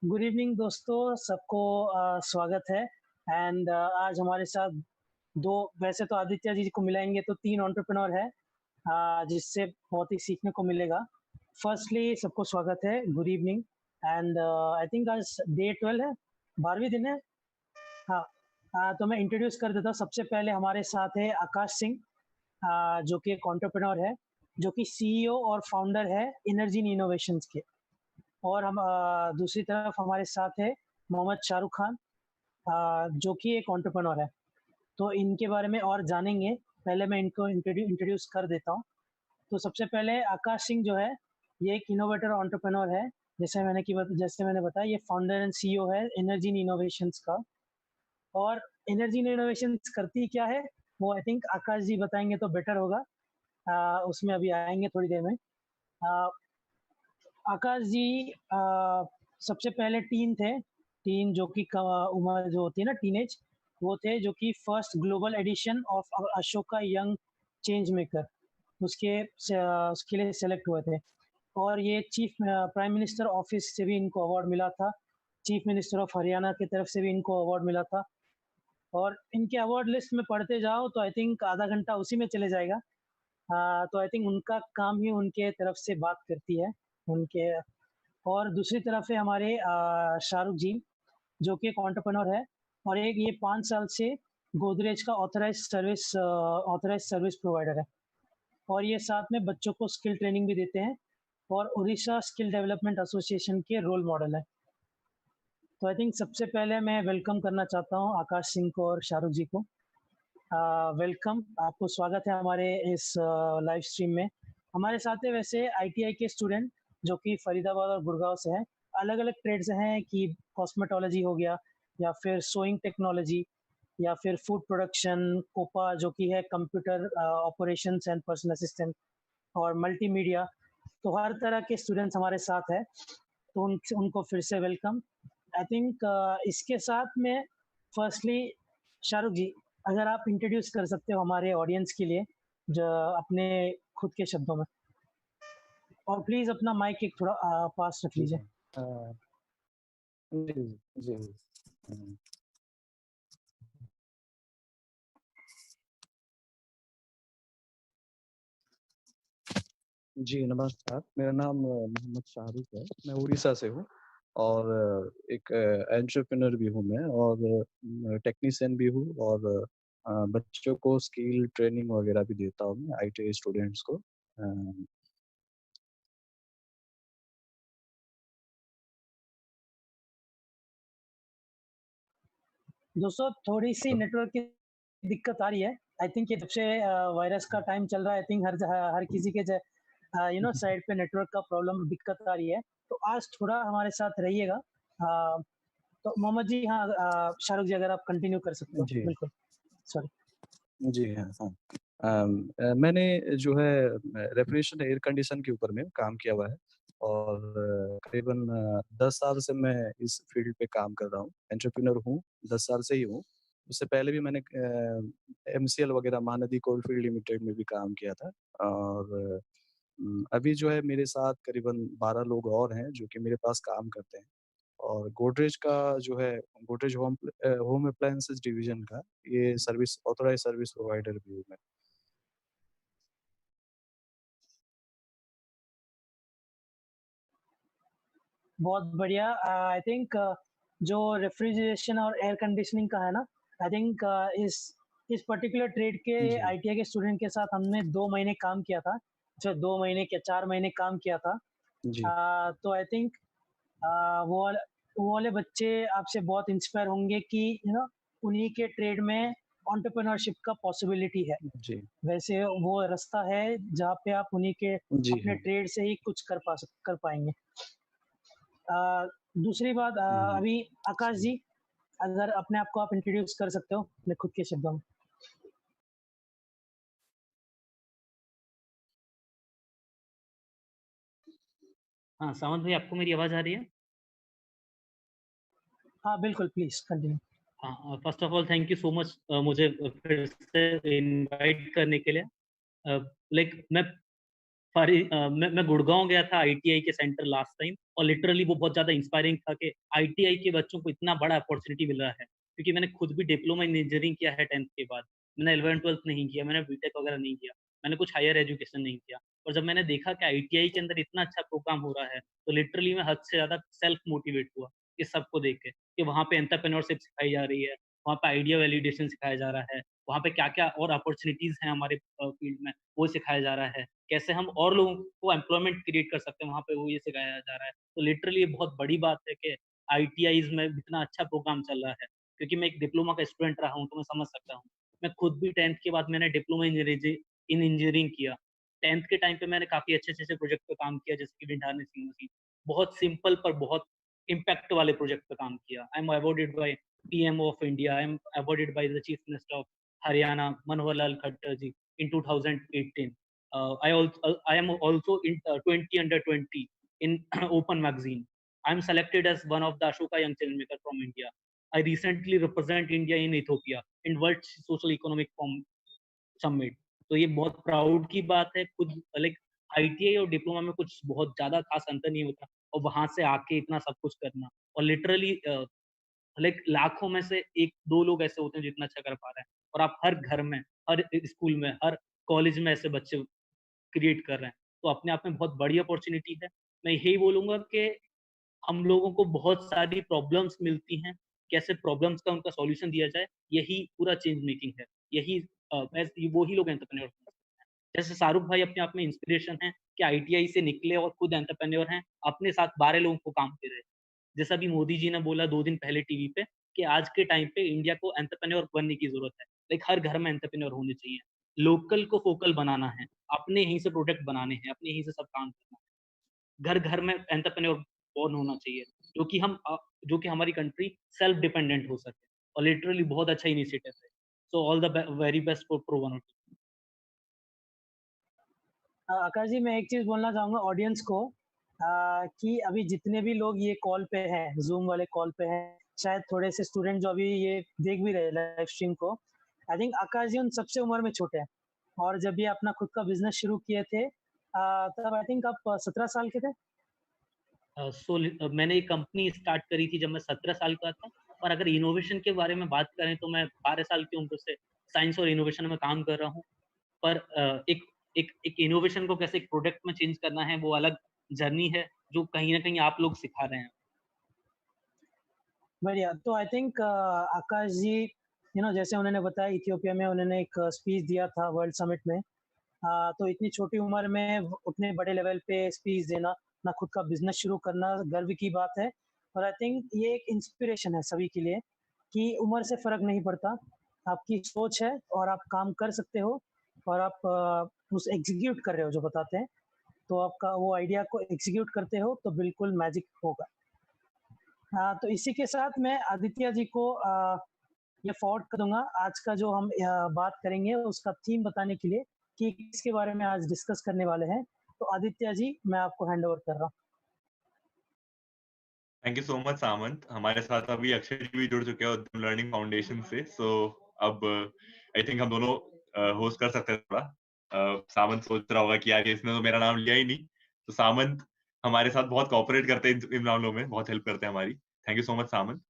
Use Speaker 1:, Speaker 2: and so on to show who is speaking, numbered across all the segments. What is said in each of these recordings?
Speaker 1: Good evening दोस्तों, सबको स्वागत है। एंड आज हमारे साथ दो, वैसे तो आदित्य जी को मिलाएंगे तो तीन एंटरप्रेन्योर है, जिससे बहुत ही सीखने को मिलेगा। फर्स्टली सबको स्वागत है, good evening. And I think आज डे 12 है, 12वीं दिन है। हाँ। तो मैं इंट्रोड्यूस कर देता हूँ। सबसे पहले हमारे साथ है आकाश सिंह, जो कि एक एंटरप्रेन्योर है, जो कि सीईओ और फाउंडर है एनर्जी इनोवेशंस के। और हम दूसरी तरफ हमारे साथ है मोहम्मद शाहरुख खान, जो कि एक एंटरप्रेन्योर है। तो इनके बारे में और जानेंगे। पहले मैं इनको इंट्रोड्यूस कर देता हूँ। तो सबसे पहले आकाश सिंह जो है, ये एक इनोवेटर एंटरप्रेन्योर है। जैसे मैंने बताया, ये फाउंडर एंड सीईओ है एनर्जी इनोवेशंस का। और एनर्जी इनोवेशंस करती क्या है, वो आई थिंक आकाश जी बताएंगे तो बेटर होगा। उसमें अभी आएंगे थोड़ी देर में। अ, आकाश जी, सबसे पहले टीन थे। टीन जो कि उम्र जो होती है ना, टीनेज, वो थे जो कि first global edition of Ashoka young change maker, उसके लिए सेलेक्ट हुए थे। और ये चीफ प्राइम मिनिस्टर ऑफिस से भी इनको अवार्ड मिला था। चीफ मिनिस्टर ऑफ हरियाणा की तरफ से भी इनको अवार्ड मिला था। और इनके अवार्ड लिस्ट में पढ़ते जाओ तो आई थिंक आधा घंटा उसी में चले जाएगा। तो आई थिंक उनका काम ही उनके तरफ से बात करती है उनके। और दूसरी तरफ है हमारे शाहरुख जी, जो कि एक एंटरप्रेन्योर है। और एक ये 5 साल से गोदरेज का ऑथराइज सर्विस प्रोवाइडर है। और ये साथ में बच्चों को स्किल ट्रेनिंग भी देते हैं, और उड़ीसा स्किल डेवलपमेंट एसोसिएशन के रोल मॉडल है। तो आई थिंक सबसे पहले मैं वेलकम करना चाहता हूँ आकाश सिंह को और शाहरुख जी को। वेलकम, आपको स्वागत है हमारे इस लाइव स्ट्रीम में। हमारे साथ है वैसे आईटीआई के स्टूडेंट, जो कि फरीदाबाद और गुड़गांव से हैं। अलग अलग ट्रेड्स हैं कि कॉस्मेटोलॉजी हो गया, या फिर सोइंग टेक्नोलॉजी, या फिर फूड प्रोडक्शन, कोपा जो कि है computer operations and personal assistant, और मल्टीमीडिया। तो हर तरह के स्टूडेंट्स हमारे साथ है। तो उनको फिर से वेलकम। आई थिंक इसके साथ में फर्स्टली शाहरुख जी, अगर आप इंट्रोड्यूस कर सकते हो हमारे ऑडियंस के लिए, जो अपने खुद के शब्दों में। और प्लीज अपना माइक एक थोड़ा पास रख
Speaker 2: जी,
Speaker 1: लीजिए।
Speaker 2: जी, जी, जी। हुँ। जी, नमस्कार। मेरा नाम मोहम्मद शाहरुख है। मैं उड़ीसा से हूँ और एक एंटरप्रेन्योर भी हूँ मैं और टेक्नीशियन भी हूँ और बच्चों को स्किल ट्रेनिंग वगैरह भी देता हूँ मैं आईटीआई स्टूडेंट्स को।
Speaker 1: दोस्तों, थोड़ी सी नेटवर्क की दिक्कत आ रही है। आई थिंक ये जब से वायरस का टाइम चल रहा है, आई थिंक हर किसी के साइड पे नेटवर्क का प्रॉब्लम दिक्कत आ रही है। तो आज थोड़ा हमारे साथ रहिएगा। तो मोहम्मद जी, हाँ, शाहरुख जी अगर आप कंटिन्यू कर सकते हो,
Speaker 2: जी,
Speaker 1: बिल्कुल। सॉरी।
Speaker 2: जी हाँ, हाँ। मैंने जो है रेफ्रिजरेशन एयर कंडीशन के ऊपर में काम किया हुआ है और करीबन 10 साल से मैं इस फ़ील्ड पे काम कर रहा हूँ। एंटरप्रेन्योर हूँ, 10 साल से ही हूँ। उससे पहले भी मैंने एमसीएल वगैरह महानदी कोलफील्ड लिमिटेड में भी काम किया था और अभी जो है मेरे साथ करीबन 12 लोग और हैं जो कि मेरे पास काम करते हैं और गोदरेज का जो है गोदरेज होम अप्लायंसेस डिवीज़न का ये सर्विस ऑथराइज़्ड सर्विस प्रोवाइडर भी हूँ मैं।
Speaker 1: बहुत बढ़िया। आई थिंक जो रेफ्रिजरेशन और एयर कंडीशनिंग का है ना, आई थिंक इस पर्टिकुलर ट्रेड के
Speaker 2: जी,
Speaker 1: आईटीआई के स्टूडेंट के साथ हमने 2 महीने काम किया था। जो 2 महीने के 4 महीने काम किया था।
Speaker 2: जी,
Speaker 1: तो आई थिंक वो वाले बच्चे आपसे बहुत इंस्पायर होंगे कि उन्हीं के ट्रेड में एंटरप्रेन्योरशिप का पॉसिबिलिटी है।
Speaker 2: जी,
Speaker 1: वैसे वो रास्ता है जहाँ पे आप उन्हीं के
Speaker 2: जी
Speaker 1: अपने
Speaker 2: हाँ।
Speaker 1: ट्रेड से ही कुछ कर पाएंगे। अ, दूसरी बात,
Speaker 2: हुँ,
Speaker 1: अभी आकाश
Speaker 2: जी।
Speaker 1: जी, अगर अपने आप को आप इंट्रोड्यूस कर सकते हो अपने खुद के शब्दों में।
Speaker 3: हाँ, सावंत भाई आपको मेरी आवाज़ आ रही है?
Speaker 1: हाँ, बिल्कुल, प्लीज कंटिन्यू।
Speaker 3: हाँ, first of all thank you so much मुझे फिर से इनवाइट करने के लिए। लाइक मैं मैं गुड़गांव गया था आईटीआई के सेंटर लास्ट टाइम, और लिटरली वो बहुत ज़्यादा इंस्पायरिंग था कि आईटीआई के बच्चों को इतना बड़ा अपॉर्चुनिटी मिल रहा है। क्योंकि मैंने खुद भी डिप्लोमा इन इंजीनियरिंग किया है 10th के बाद। मैंने 11th-12th नहीं किया, मैंने बीटेक वगैरह नहीं किया, मैंने कुछ हायर एजुकेशन नहीं किया। और जब मैंने देखा कि आईटीआई के अंदर इतना अच्छा प्रोग्राम हो रहा है, तो लिटरली मैं हद से ज़्यादा सेल्फ मोटिवेट हुआ इस सबको देख के, कि वहाँ पे एंटरप्रेन्योरशिप सिखाई जा रही है, वहाँ पे आइडिया वैलिडेशन सिखाया जा रहा है, वहाँ पे क्या-क्या और अपॉर्चुनिटीज़ हैं हमारे फील्ड में, वो सिखाया जा रहा है। कैसे हम और लोगों को एम्प्लॉयमेंट क्रिएट कर सकते हैं, वहाँ पे वो ये सिखाया जा रहा है। तो लिटरली ये बहुत बड़ी बात है कि आईटीआईज़ में इतना अच्छा प्रोग्राम चल रहा है, क्योंकि मैं एक डिप्लोमा का स्टूडेंट रहा हूँ, तो मैं समझ सकता हूँ। मैं खुद भी 10th के बाद मैंने डिप्लोमा इन इंजीनियरिंग किया। 10th के टाइम पे मैंने काफ़ी अच्छे-अच्छे प्रोजेक्ट पे काम किया, जैसे कि विंड हार्नेसिंग मशीन। बहुत सिंपल पर बहुत इम्पैक्ट वाले प्रोजेक्ट पे काम किया। I am awarded by PM of India, I am awarded by the chief minister of Haryana, Manohar Lal Khattar ji, in 2018. I am also in 20 under 20 in Open Magazine. I am selected as one of the Ashoka Young Filmmaker from India. I recently represent India in Ethiopia in World Social Economic Forum Summit. तो ये बहुत proud की बात है। खुद like ITI और diploma में कुछ बहुत ज़्यादा खास अंतर नहीं होता, और वहाँ से आके इतना सब कुछ करना, और लिटरली लाइक लाखों में से 1-2 लोग ऐसे होते हैं जो इतना अच्छा कर पा रहे हैं, और आप हर घर में, हर स्कूल में, हर कॉलेज में ऐसे बच्चे क्रिएट कर रहे हैं। तो अपने आप में बहुत बड़ी अपॉर्च्युनिटी है। मैं यही बोलूँगा कि हम लोगों को बहुत सारी प्रॉब्लम्स मिलती हैं, कैसे प्रॉब्लम्स का उनका सॉल्यूशन दिया जाए, यही पूरा चेंज मेकिंग है। यही वो ही लोग एंटरप्रेन्योर बन सकते हैं। जैसे शाहरुख भाई अपने आप में इंस्पिरेशन हैं कि आईटीआई से निकले और खुद एंटरप्रेन्योर हैं, अपने साथ 12 लोगों को काम दे रहे हैं। जैसा अभी मोदी जी ने बोला 2 दिन पहले टीवी पे, कि आज के टाइम पे इंडिया को एंटरप्रेन्योर बनने की ज़रूरत है। लाइक हर घर में एंटरप्रेन्योर होने चाहिए। लोकल को फोकल बनाना है, अपने यहीं से प्रोडक्ट बनाने हैं, अपने यहीं से सब काम करना है। घर-घर में एंटरप्रेन्योर बोर्न होना चाहिए, जो कि हमारी कंट्री सेल्फ डिपेंडेंट हो सके, और लिटरली बहुत अच्छा इनिशिएटिव है। सो all the very best for pro 102।
Speaker 1: आकाश जी, मैं एक चीज़ बोलना चाहूँगा ऑडियंस को कि अभी जितने भी लोग ये कॉल पे हैं, ज़ूम वाले कॉल पे हैं, शायद थोड़े से स्टूडेंट जो अभी ये देख भी रहे हैं लाइव स्ट्रीम को, आई थिंक आकाश जी उन सबसे उम्र में छोटे हैं। और जब ये अपना खुद का बिज़नेस शुरू किए थे तब आई थिंक आप 17 साल के थे?
Speaker 3: मैंने एक कंपनी स्टार्ट करी थी जब मैं 17 साल का था, और अगर इनोवेशन के बारे में बात करें तो मैं 12 साल की उम्र से साइंस और इनोवेशन में काम कर रहा हूँ। पर एक एक एक इनोवेशन को कैसे एक प्रोडक्ट में चेंज करना है, वो अलग जर्नी है, जो कहीं न कहीं आप लोग सिखा रहे हैं।
Speaker 1: बढ़िया। तो आई थिंक आकाश जी जैसे उन्होंने बताया इथियोपिया में उन्होंने एक स्पीच दिया था वर्ल्ड समिट में। तो इतनी छोटी उम्र में उतने बड़े लेवल पे स्पीच देना, अपना खुद का बिज़नेस शुरू करना गर्व की बात है। और आई थिंक ये एक इंस्पिरेशन है सभी के लिए कि उम्र से फ़र्क नहीं पड़ता। आपकी सोच है और आप काम कर सकते हो और आप उस एग्ज़ीक्यूट कर रहे हो जो बताते हैं, तो आपका वो आइडिया को एग्ज़ीक्यूट करते हो तो बिल्कुल मैजिक होगा। तो इसी के साथ मैं आदित्य जी को ये फॉरवर्ड कर दूँगा आज का जो हम बात करेंगे उसका थीम बताने के लिए कि किसके बारे में आज डिस्कस करने वाले हैं। तो आदित्य जी, मैं आपको हैंड ओवर कर रहा हूँ।
Speaker 4: थैंक यू सो मच सामंत। हमारे साथ अभी अक्षय जी भी जुड़ चुके हैं उद्यम लर्निंग फाउंडेशन से। अब आई थिंक हम दोनों होस्ट कर सकते हैं थोड़ा। सामंत सोच रहा होगा कि यार इसने तो मेरा नाम लिया ही नहीं। तो सामंत हमारे साथ बहुत कोऑपरेट करते हैं इन मामलों में, बहुत हेल्प करते हैं हमारी। थैंक यू सो मच सामंत।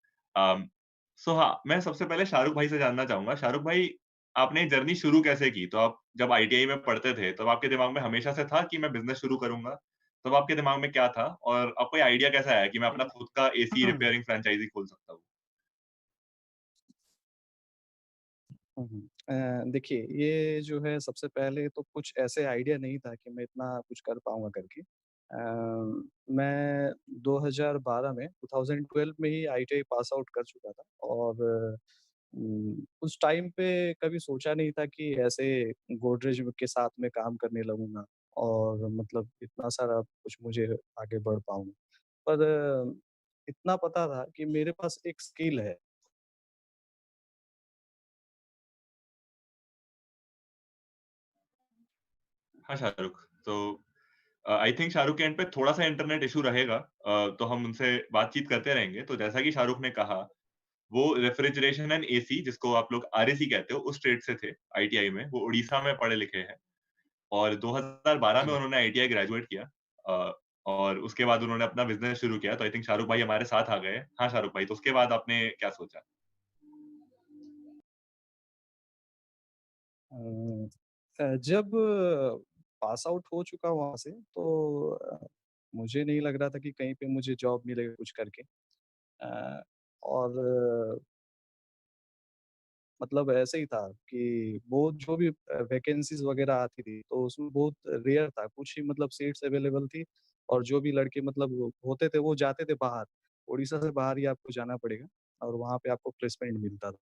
Speaker 4: हाँ, मैं सबसे पहले शाहरुख भाई से जानना चाहूंगा। शाहरुख भाई, आपने जर्नी शुरू कैसे की? तो आप जब आईटीआई में पढ़ते थे, तब आपके दिमाग में हमेशा से था कि मैं बिजनेस शुरू करूंगा? तब आपके दिमाग में क्या था? और आपको ये आइडिया कैसे आया कि मैं अपना खुद का एसी रिपेयरिंग फ्रेंचाइजी खोल सकता हूँ?
Speaker 2: देखिए, ये जो है सबसे पहले तो कुछ ऐसे आइडिया नहीं था कि मैं इतना कुछ कर पाऊँगा करके। मैं 2012 में 2012 में ही आईटीआई पास आउट कर चुका था और उस टाइम पे कभी सोचा नहीं था कि ऐसे गोदरेज के साथ में काम करने लगूँगा और मतलब इतना सारा कुछ मुझे आगे बढ़ पाऊँगा। पर इतना पता था कि मेरे पास एक स्किल है।
Speaker 4: हाँ, शाहरुख। तो आई थिंक शाहरुख के एंड पे थोड़ा-सा इंटरनेट इश्यू रहेगा। तो हम उनसे बातचीत करते रहेंगे। तो जैसा कि शाहरुख ने कहा, वो रेफ्रिजरेशन एंड एसी, जिसको आप लोग आरएसी कहते हो, उस ट्रेड से थे आईटीआई में। वो उड़ीसा में पढ़े लिखे हैं। और 2012 में
Speaker 2: जी।
Speaker 4: उन्होंने आईटीआई ग्रेजुएट किया और उसके बाद उन्होंने अपना बिज़नेस शुरू किया। तो आई थिंक शाहरुख भाई हमारे साथ आ गए हैं। हाँ, शाहरुख भाई, तो उसके बाद आपने क्या सोचा?
Speaker 2: जब पास आउट हो चुका वहाँ से तो मुझे नहीं लग रहा था कि कहीं पे मुझे जॉब मिलेगा कुछ करके। अ, और मतलब ऐसे ही था कि वो जो भी वैकेंसीज़ वग़ैरह आती थी, तो उसमें बहुत रेयर था, कुछ ही मतलब सीट्स अवेलेबल थी और जो भी लड़के मतलब वो होते थे, वो जाते थे बाहर। उड़ीसा से बाहर ही आपको जाना पड़ेगा और वहाँ पे आपको प्लेसमेंट मिलता था।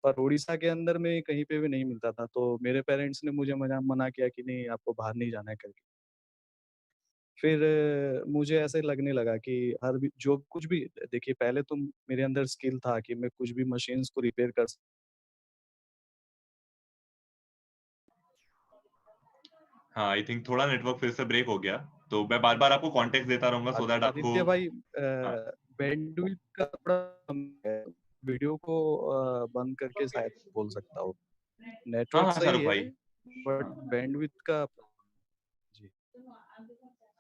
Speaker 2: पर उड़ीसा के अंदर में कहीं पे भी नहीं मिलता था, तो मेरे पेरेंट्स ने मुझे मना किया कि नहीं आपको बाहर नहीं जाना है करके। फिर मुझे ऐसे लगने लगा कि हर भी जो कुछ भी देखिए पहले तो मेरे अंदर स्किल था कि मैं कुछ भी मशीन्स को रिपेयर कर
Speaker 4: हाँ, आई थिंक थोड़ा नेटवर्क फिर से ब्रेक हो गया। तो मैं बार-बार आपको कॉन्टेक्स्ट देता रहूँगा सो दैट आपको
Speaker 2: आदित्य भाई
Speaker 4: हाँ।
Speaker 2: बैंडविड्थ का थोड़ा कम है, वीडियो को बंद करके शायद बोल सकता हूँ।
Speaker 4: हाँ,
Speaker 2: नेटवर्क
Speaker 4: हाँ,
Speaker 2: सही
Speaker 4: शाहरुख
Speaker 2: है
Speaker 4: भाई।
Speaker 2: बट
Speaker 4: हाँ।
Speaker 2: बैंडविड्थ का जी।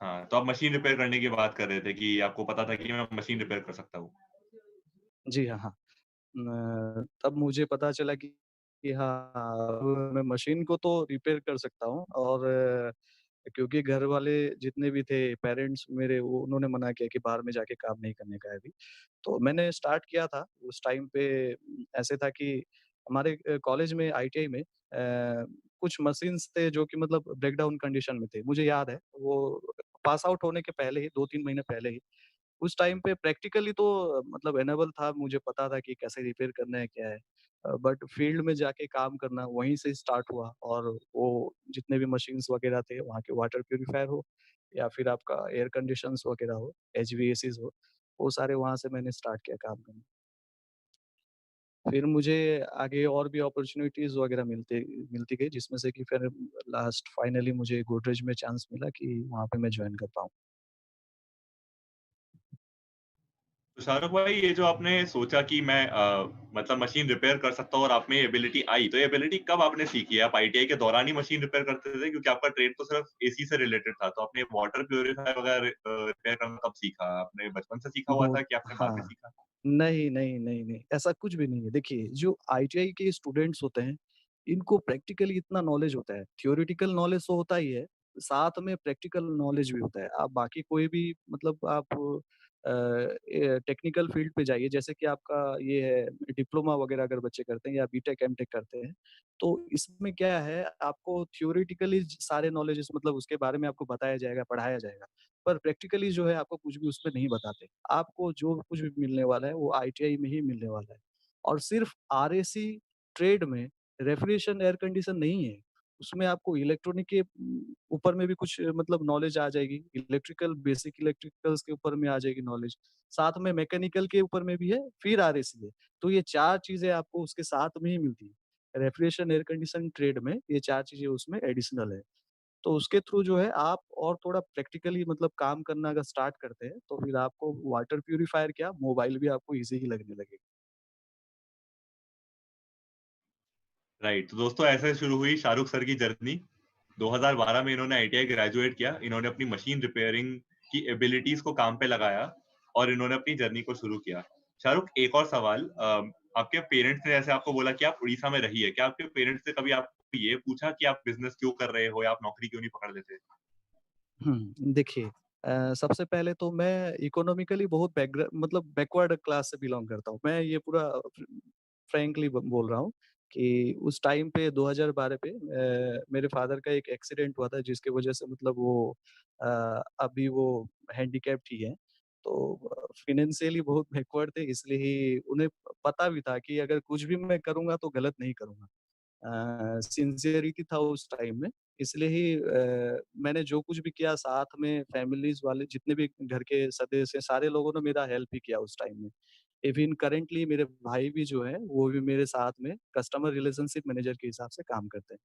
Speaker 4: हाँ, तो आप मशीन रिपेयर करने की बात कर रहे थे कि आपको पता था कि मैं मशीन रिपेयर कर सकता हूँ।
Speaker 2: जी हाँ, हाँ। तब मुझे पता चला कि हाँ, अब मैं मशीन को तो रिपेयर कर सकता हूँ और क्योंकि घर वाले जितने भी थे पेरेंट्स मेरे वो उन्होंने मना किया कि बाहर में जाके काम नहीं करने का है अभी। तो मैंने स्टार्ट किया था उस टाइम पे ऐसे था कि हमारे कॉलेज में आईटीआई में कुछ मशीन्स थे जो कि मतलब ब्रेकडाउन कंडीशन में थे। मुझे याद है वो पास आउट होने के पहले ही 2-3 महीने पहले ही उस टाइम पे प्रैक्टिकली तो मतलब इनेबल था, मुझे पता था कि कैसे रिपेयर करना है, क्या है। बट फील्ड में जाके काम करना वहीं से स्टार्ट हुआ और वो जितने भी मशीन्स वगैरह थे, वहाँ के वाटर प्यूरीफायर हो या फिर आपका एयर कंडीशंस वगैरह हो, एचवीएसीज़ हो, वो सारे वहाँ से मैंने स्टार्ट किया काम करना। फिर मुझे आगे और भी अपॉर्च्युनिटीज़ वगैरह मिलती गई जिसमें से कि फिर लास्ट फाइनली मुझे गोदरेज में चांस मिला कि वहाँ पे मैं जॉइन कर पाऊँ।
Speaker 4: तो शाहरुख भाई ये जो आपने सोचा कि मैं मतलब मशीन रिपेयर कर सकता हूँ और आप में ये एबिलिटी आई, तो ये एबिलिटी कब आपने सीखी है? आप आईटीआई के दौरान ही मशीन रिपेयर करते थे? क्योंकि आपका ट्रेड तो सिर्फ एसी से रिलेटेड था, तो आपने वाटर प्यूरीफायर वगैरह रिपेयर करना कब सीखा? आपने बचपन से सीखा हुआ था
Speaker 2: बहुत
Speaker 4: कि आपने बाद में
Speaker 2: हाँ।
Speaker 4: सीखा?
Speaker 2: नहीं, नहीं, नहीं, नहीं, ऐसा कुछ भी नहीं है। देखिए, जो आईटीआई के स्टूडेंट्स होते हैं, इनको प्रैक्टिकली इतना नॉलेज होता है। थ्योरेटिकल नॉलेज तो होता ही है, साथ में प्रैक्टिकल नॉलेज भी होता है। आप बाकी कोई भी मतलब आप टेक्निकल फील्ड पे जाइए, जैसे कि आपका ये है डिप्लोमा वगैरह अगर बच्चे करते हैं या बीटेक, एमटेक करते हैं, तो इसमें क्या है, आपको थ्योरेटिकली सारे नॉलेजेस मतलब उसके बारे में आपको बताया जाएगा, पढ़ाया जाएगा। पर प्रैक्टिकली जो है आपको कुछ भी उसमें नहीं बताते। आपको जो कुछ भी मिलने वाला है वो आईटीआई में ही मिलने वाला है। और सिर्फ आरएसी ट्रेड में रेफ्रिजरेशन एयर कंडीशन नहीं है। उसमें आपको इलेक्ट्रॉनिक के ऊपर में भी कुछ मतलब नॉलेज आ जाएगी। इलेक्ट्रिकल बेसिक इलेक्ट्रिकल्स के ऊपर में आ जाएगी नॉलेज। साथ में मैकेनिकल के ऊपर में भी है, फिर आरएसी है। तो ये 4 चीज़ें आपको उसके साथ में ही मिलती है। रेफ्रिजरेशन एयर कंडीशन ट्रेड में ये 4 चीज़ें उसमें एडिशनल है। तो उसके थ्रू जो है आप और थोड़ा प्रैक्टिकली मतलब काम करना अगर स्टार्ट करते हैं, तो फिर आपको वाटर प्यूरीफायर क्या, मोबाइल भी आपको ईज़ी ही लगने लगेगा।
Speaker 4: राइट, तो दोस्तों ऐसे शुरू हुई शाहरुख सर की जर्नी। 2012 में इन्होंने आईटीआई ग्रेजुएट किया, इन्होंने अपनी मशीन रिपेयरिंग की एबिलिटीज को काम पे लगाया और इन्होंने अपनी जर्नी को शुरू किया। शाहरुख, एक और सवाल, आपके पेरेंट्स ने जैसे आपको बोला कि आप उड़ीसा में रहिए, क्या आपके पेरेंट्स ने कभी आपको ये पूछा कि आप बिजनेस क्यों कर रहे हो या आप नौकरी क्यों नहीं पकड़ लेते?
Speaker 2: देखिए सबसे पहले तो मैं इकोनॉमिकली बहुत मतलब बैकवर्ड क्लास से बिलॉन्ग करता हूँ। मैं ये पूरा फ्रैंकली ब बोल रहा हूँ कि उस टाइम पे 2012 पे मेरे फादर का एक एक्सीडेंट हुआ था जिसकी वज़ह से मतलब वो अभी वो हैंडीकैप्ड ही हैं। तो फाइनेंशियली बहुत बैकवर्ड थे इसलिए ही उन्हें पता भी था कि अगर कुछ भी मैं करूँगा तो गलत नहीं करूँगा। सिंसियरिटी था उस टाइम में, इसलिए ही मैंने जो कुछ भी किया साथ में फैमिलीज़ वाले जितने भी घर के सदस्य हैं, सारे लोगों ने मेरा हेल्प ही किया उस टाइम में। इवन करेंटली मेरे भाई भी जो हैं, वो भी मेरे साथ में कस्टमर रिलेशनशिप मैनेजर के हिसाब से काम करते हैं।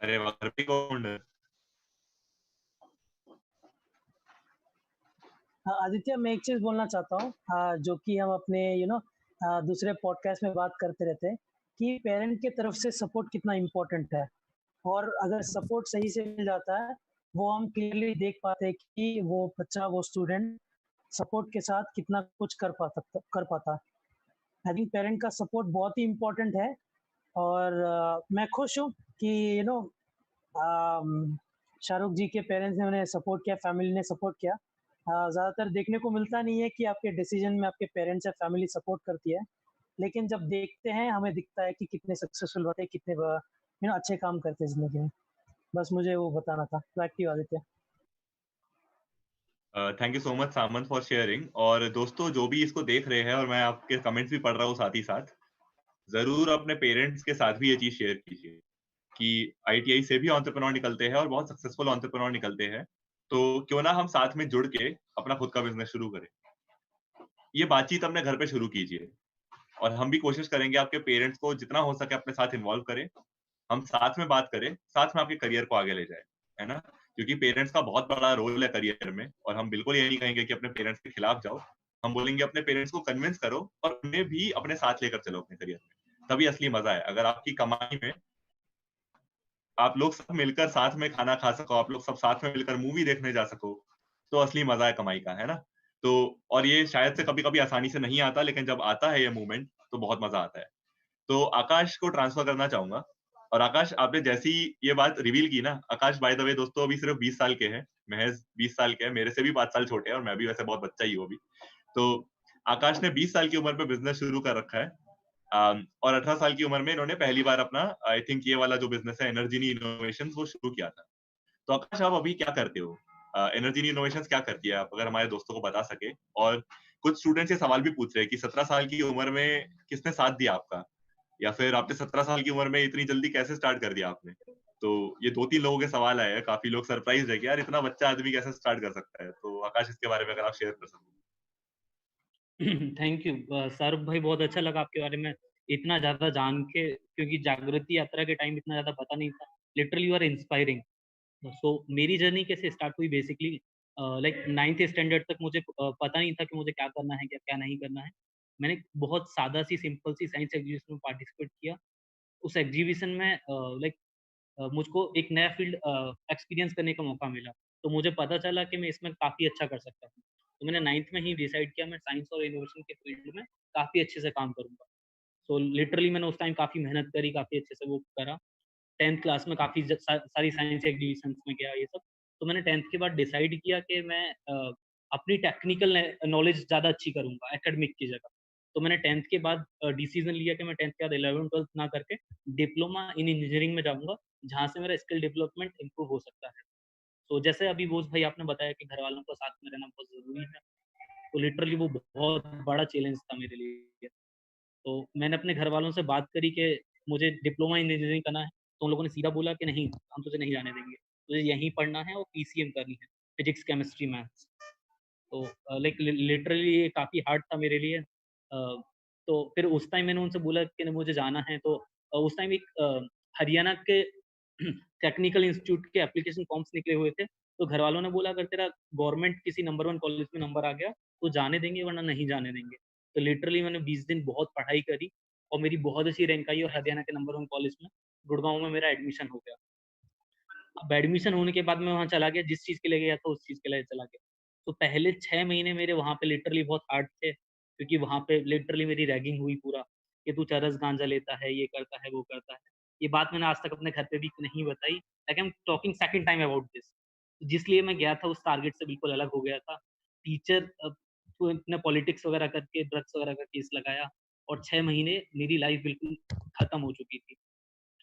Speaker 4: अरे वाह! घर पे कौन है?
Speaker 1: आदित्य, मैं एक चीज़ बोलना चाहता हूँ, जो कि हम अपने दूसरे पॉडकास्ट में बात करते रहते हैं कि पेरेंट की तरफ से सपोर्ट कितना इम्पोर्टेंट है। और अगर सपोर्ट सही से मिल जाता है, वो हम क्लियरली देख पाते हैं कि वो बच्चा, वो स्टूडेंट सपोर्ट के साथ कितना कुछ कर पाता है। आई थिंक पेरेंट का सपोर्ट बहुत ही इम्पोर्टेंट है और मैं खुश हूँ कि शाहरुख जी के पेरेंट्स ने उन्हें सपोर्ट किया, फैमिली ने सपोर्ट किया। ज़्यादातर देखने को मिलता नहीं है कि आपके डिसीजन में आपके पेरेंट्स या फैमिली सपोर्ट करती है, लेकिन जब देखते हैं हमें दिखता है कि कितने सक्सेसफुल होते हैं, कितने अच्छे काम करते हैं ज़िंदगी में। बस मुझे वो बताना था। Back to you Aditya.
Speaker 4: Thank you so much Samant for sharing. और दोस्तों जो भी इसको देख रहे हैं, और मैं आपके कमेंट्स भी पढ़ रहा हूँ साथ ही साथ, जरूर अपने पेरेंट्स के साथ भी ये चीज शेयर कीजिए कि आईटीआई से भी एंटरप्रेन्योर निकलते हैं और बहुत सक्सेसफुल एंटरप्रेन्योर निकलते हैं। तो क्यों ना हम साथ में जुड़ के अपना खुद का बिजनेस शुरू करें। ये बातचीत अपने घर पे शुरू कीजिए और हम भी कोशिश करेंगे आपके पेरेंट्स को जितना हो सके अपने साथ इन्वॉल्व करें। हम साथ में बात करें, साथ में आपके करियर को आगे ले जाए, है ना? क्योंकि पेरेंट्स का बहुत बड़ा रोल है करियर में, और हम बिल्कुल ये नहीं कहेंगे कि अपने पेरेंट्स के खिलाफ जाओ। हम बोलेंगे अपने पेरेंट्स को कन्विंस करो और उन्हें भी अपने साथ लेकर चलो अपने करियर में। तभी असली मजा है। अगर आपकी कमाई में आप लोग सब मिलकर साथ में खाना खा सको, आप लोग सब साथ में मिलकर मूवी देखने जा सको, तो असली मजा है कमाई का, है ना? तो और ये शायद से कभी-कभी आसानी से नहीं आता, लेकिन जब आता है ये मूवमेंट तो बहुत मजा आता है। तो आकाश को ट्रांसफर करना चाहूंगा। और आकाश, आपने जैसी ये बात रिवील की ना, आकाश बाय द वे दोस्तों अभी सिर्फ 20 साल के हैं, महज 20 साल के हैं, मेरे से भी 5 साल छोटे हैं, और मैं भी वैसे बहुत बच्चा ही हूँ अभी। तो आकाश ने 20 साल की उम्र में बिजनेस शुरू कर रखा है। और 18 साल की उम्र में इन्होंने पहली बार अपना, आई थिंक ये वाला जो बिजनेस है एनर्जीनी इनोवेशंस, वो शुरू किया था। तो आकाश, आप अभी क्या करते हो? एनर्जीनी इनोवेशंस क्या करती है, आप अगर हमारे दोस्तों को बता सके। और कुछ स्टूडेंट्स ये सवाल भी पूछ रहे हैं कि 17 साल की उम्र में किसने साथ दिया आपका, या फिर आपने 17 साल की उम्र में इतनी जल्दी कैसे स्टार्ट कर दिया आपने? तो ये 2-3 लोगों के सवाल आए हैं, काफी लोग सरप्राइज है कि यार इतना बच्चा आदमी कैसे स्टार्ट कर सकता है। तो आकाश, इसके बारे में अगर आप शेयर कर सको।
Speaker 3: थैंक यू सौरभ भाई, बहुत अच्छा लगा आपके बारे में इतना ज़्यादा जान के, क्योंकि जागृति यात्रा के टाइम इतना ज़्यादा पता नहीं था। Literally you are inspiring. So मेरी जर्नी कैसे स्टार्ट हुई, बेसिकली लाइक 9th स्टैंडर्ड तक मुझे पता नहीं था कि मुझे क्या करना है, क्या क्या नहीं करना है। मैंने बहुत सादा सी सिंपल सी साइंस एग्जीबिशन में पार्टिसिपेट किया। उस एग्जीबिशन में लाइक मुझको एक नया फील्ड एक्सपीरियंस करने का मौका मिला। तो मुझे पता चला कि मैं इसमें काफ़ी अच्छा कर सकता हूँ। तो मैंने 9th में ही डिसाइड किया मैं साइंस और इनोवेशन के फील्ड में काफ़ी अच्छे से काम करूँगा। सो लिटरली मैंने उस टाइम काफ़ी मेहनत करी, काफ़ी अच्छे से वो करा। 10th क्लास में काफ़ी सारी साइंस एग्जीबिशंस में गया ये सब। तो मैंने 10th के बाद डिसाइड किया कि मैं अपनी टेक्निकल नॉलेज ज़्यादा अच्छी करूँगा एकेडमिक की जगह। तो मैंने 10th के बाद डिसीजन लिया कि मैं 10th के बाद 11th-12th ना करके डिप्लोमा इन इंजीनियरिंग में जाऊँगा, जहाँ से मेरा स्किल डेवलपमेंट इम्प्रूव हो सकता है। तो जैसे अभी बोस भाई आपने बताया कि घर वालों को साथ में रहना बहुत ज़रूरी है, तो लिटरली वो बहुत बड़ा चैलेंज था मेरे लिए। तो मैंने अपने घर वालों से बात करी कि मुझे डिप्लोमा इन इंजीनियरिंग करना है, तो उन लोगों ने सीधा बोला कि नहीं, हम तुझे नहीं जाने देंगे। तुझे यहीं पढ़ना है और पीसीएम करनी है, फिजिक्स, केमिस्ट्री, मैथ्स। तो लाइक लिटरली ये काफ़ी हार्ड था मेरे लिए। तो फिर उस टाइम मैंने उनसे बोला कि नहीं, मुझे जाना है। तो उस टाइम एक हरियाणा के टेक्निकल इंस्टीट्यूट के एप्लीकेशन फॉर्म्स निकले हुए थे। तो घर वालों ने बोला अगर तेरा गवर्नमेंट किसी नंबर 1 कॉलेज में नंबर आ गया, तो जाने देंगे वरना नहीं जाने देंगे। तो लिटरली मैंने 20 दिन बहुत पढ़ाई करी और मेरी बहुत अच्छी रैंक आई और हरियाणा के नंबर 1 कॉलेज में गुड़गाँव में मेरा एडमिशन हो गया। अब एडमिशन होने के बाद मैं वहाँ चला गया, जिस चीज़ के लिए गया था उस चीज़ के लिए चला गया। तो पहले 6 महीने मेरे वहाँ पे लिटरली बहुत हार्ड थे, क्योंकि वहाँ पे लिटरली मेरी रैगिंग हुई पूरा, कि तू चरस गांजा लेता है, ये करता है, वो करता है। ये बात मैंने आज तक अपने घर पे भी नहीं बताई। Like I am talking second time about this. जिस लिए मैं गया था उस टारगेट से बिल्कुल अलग हो गया था। टीचर तो इतने पॉलिटिक्स वगैरह करके ड्रग्स वगैरह का केस लगाया और 6 महीने मेरी लाइफ बिल्कुल खत्म हो चुकी थी।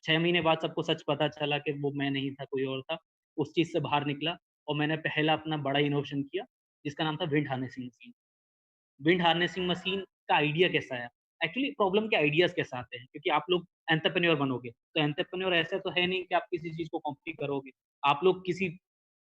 Speaker 3: 6 महीने बाद सबको सच पता चला कि वो मैं नहीं था, कोई और था। उस चीज़ से बाहर निकला और मैंने पहला अपना बड़ा इनोवेशन किया, जिसका नाम था wind harnessing machine. Wind harnessing machine का आइडिया कैसा है? एक्चुअली प्रॉब्लम के आइडियाज़ कैसे आते हैं? क्योंकि आप लोग एंटरप्रेन्योर बनोगे, तो एंटरप्रेन्योर ऐसा तो है नहीं कि आप किसी चीज़ को कॉपी करोगे। आप लोग किसी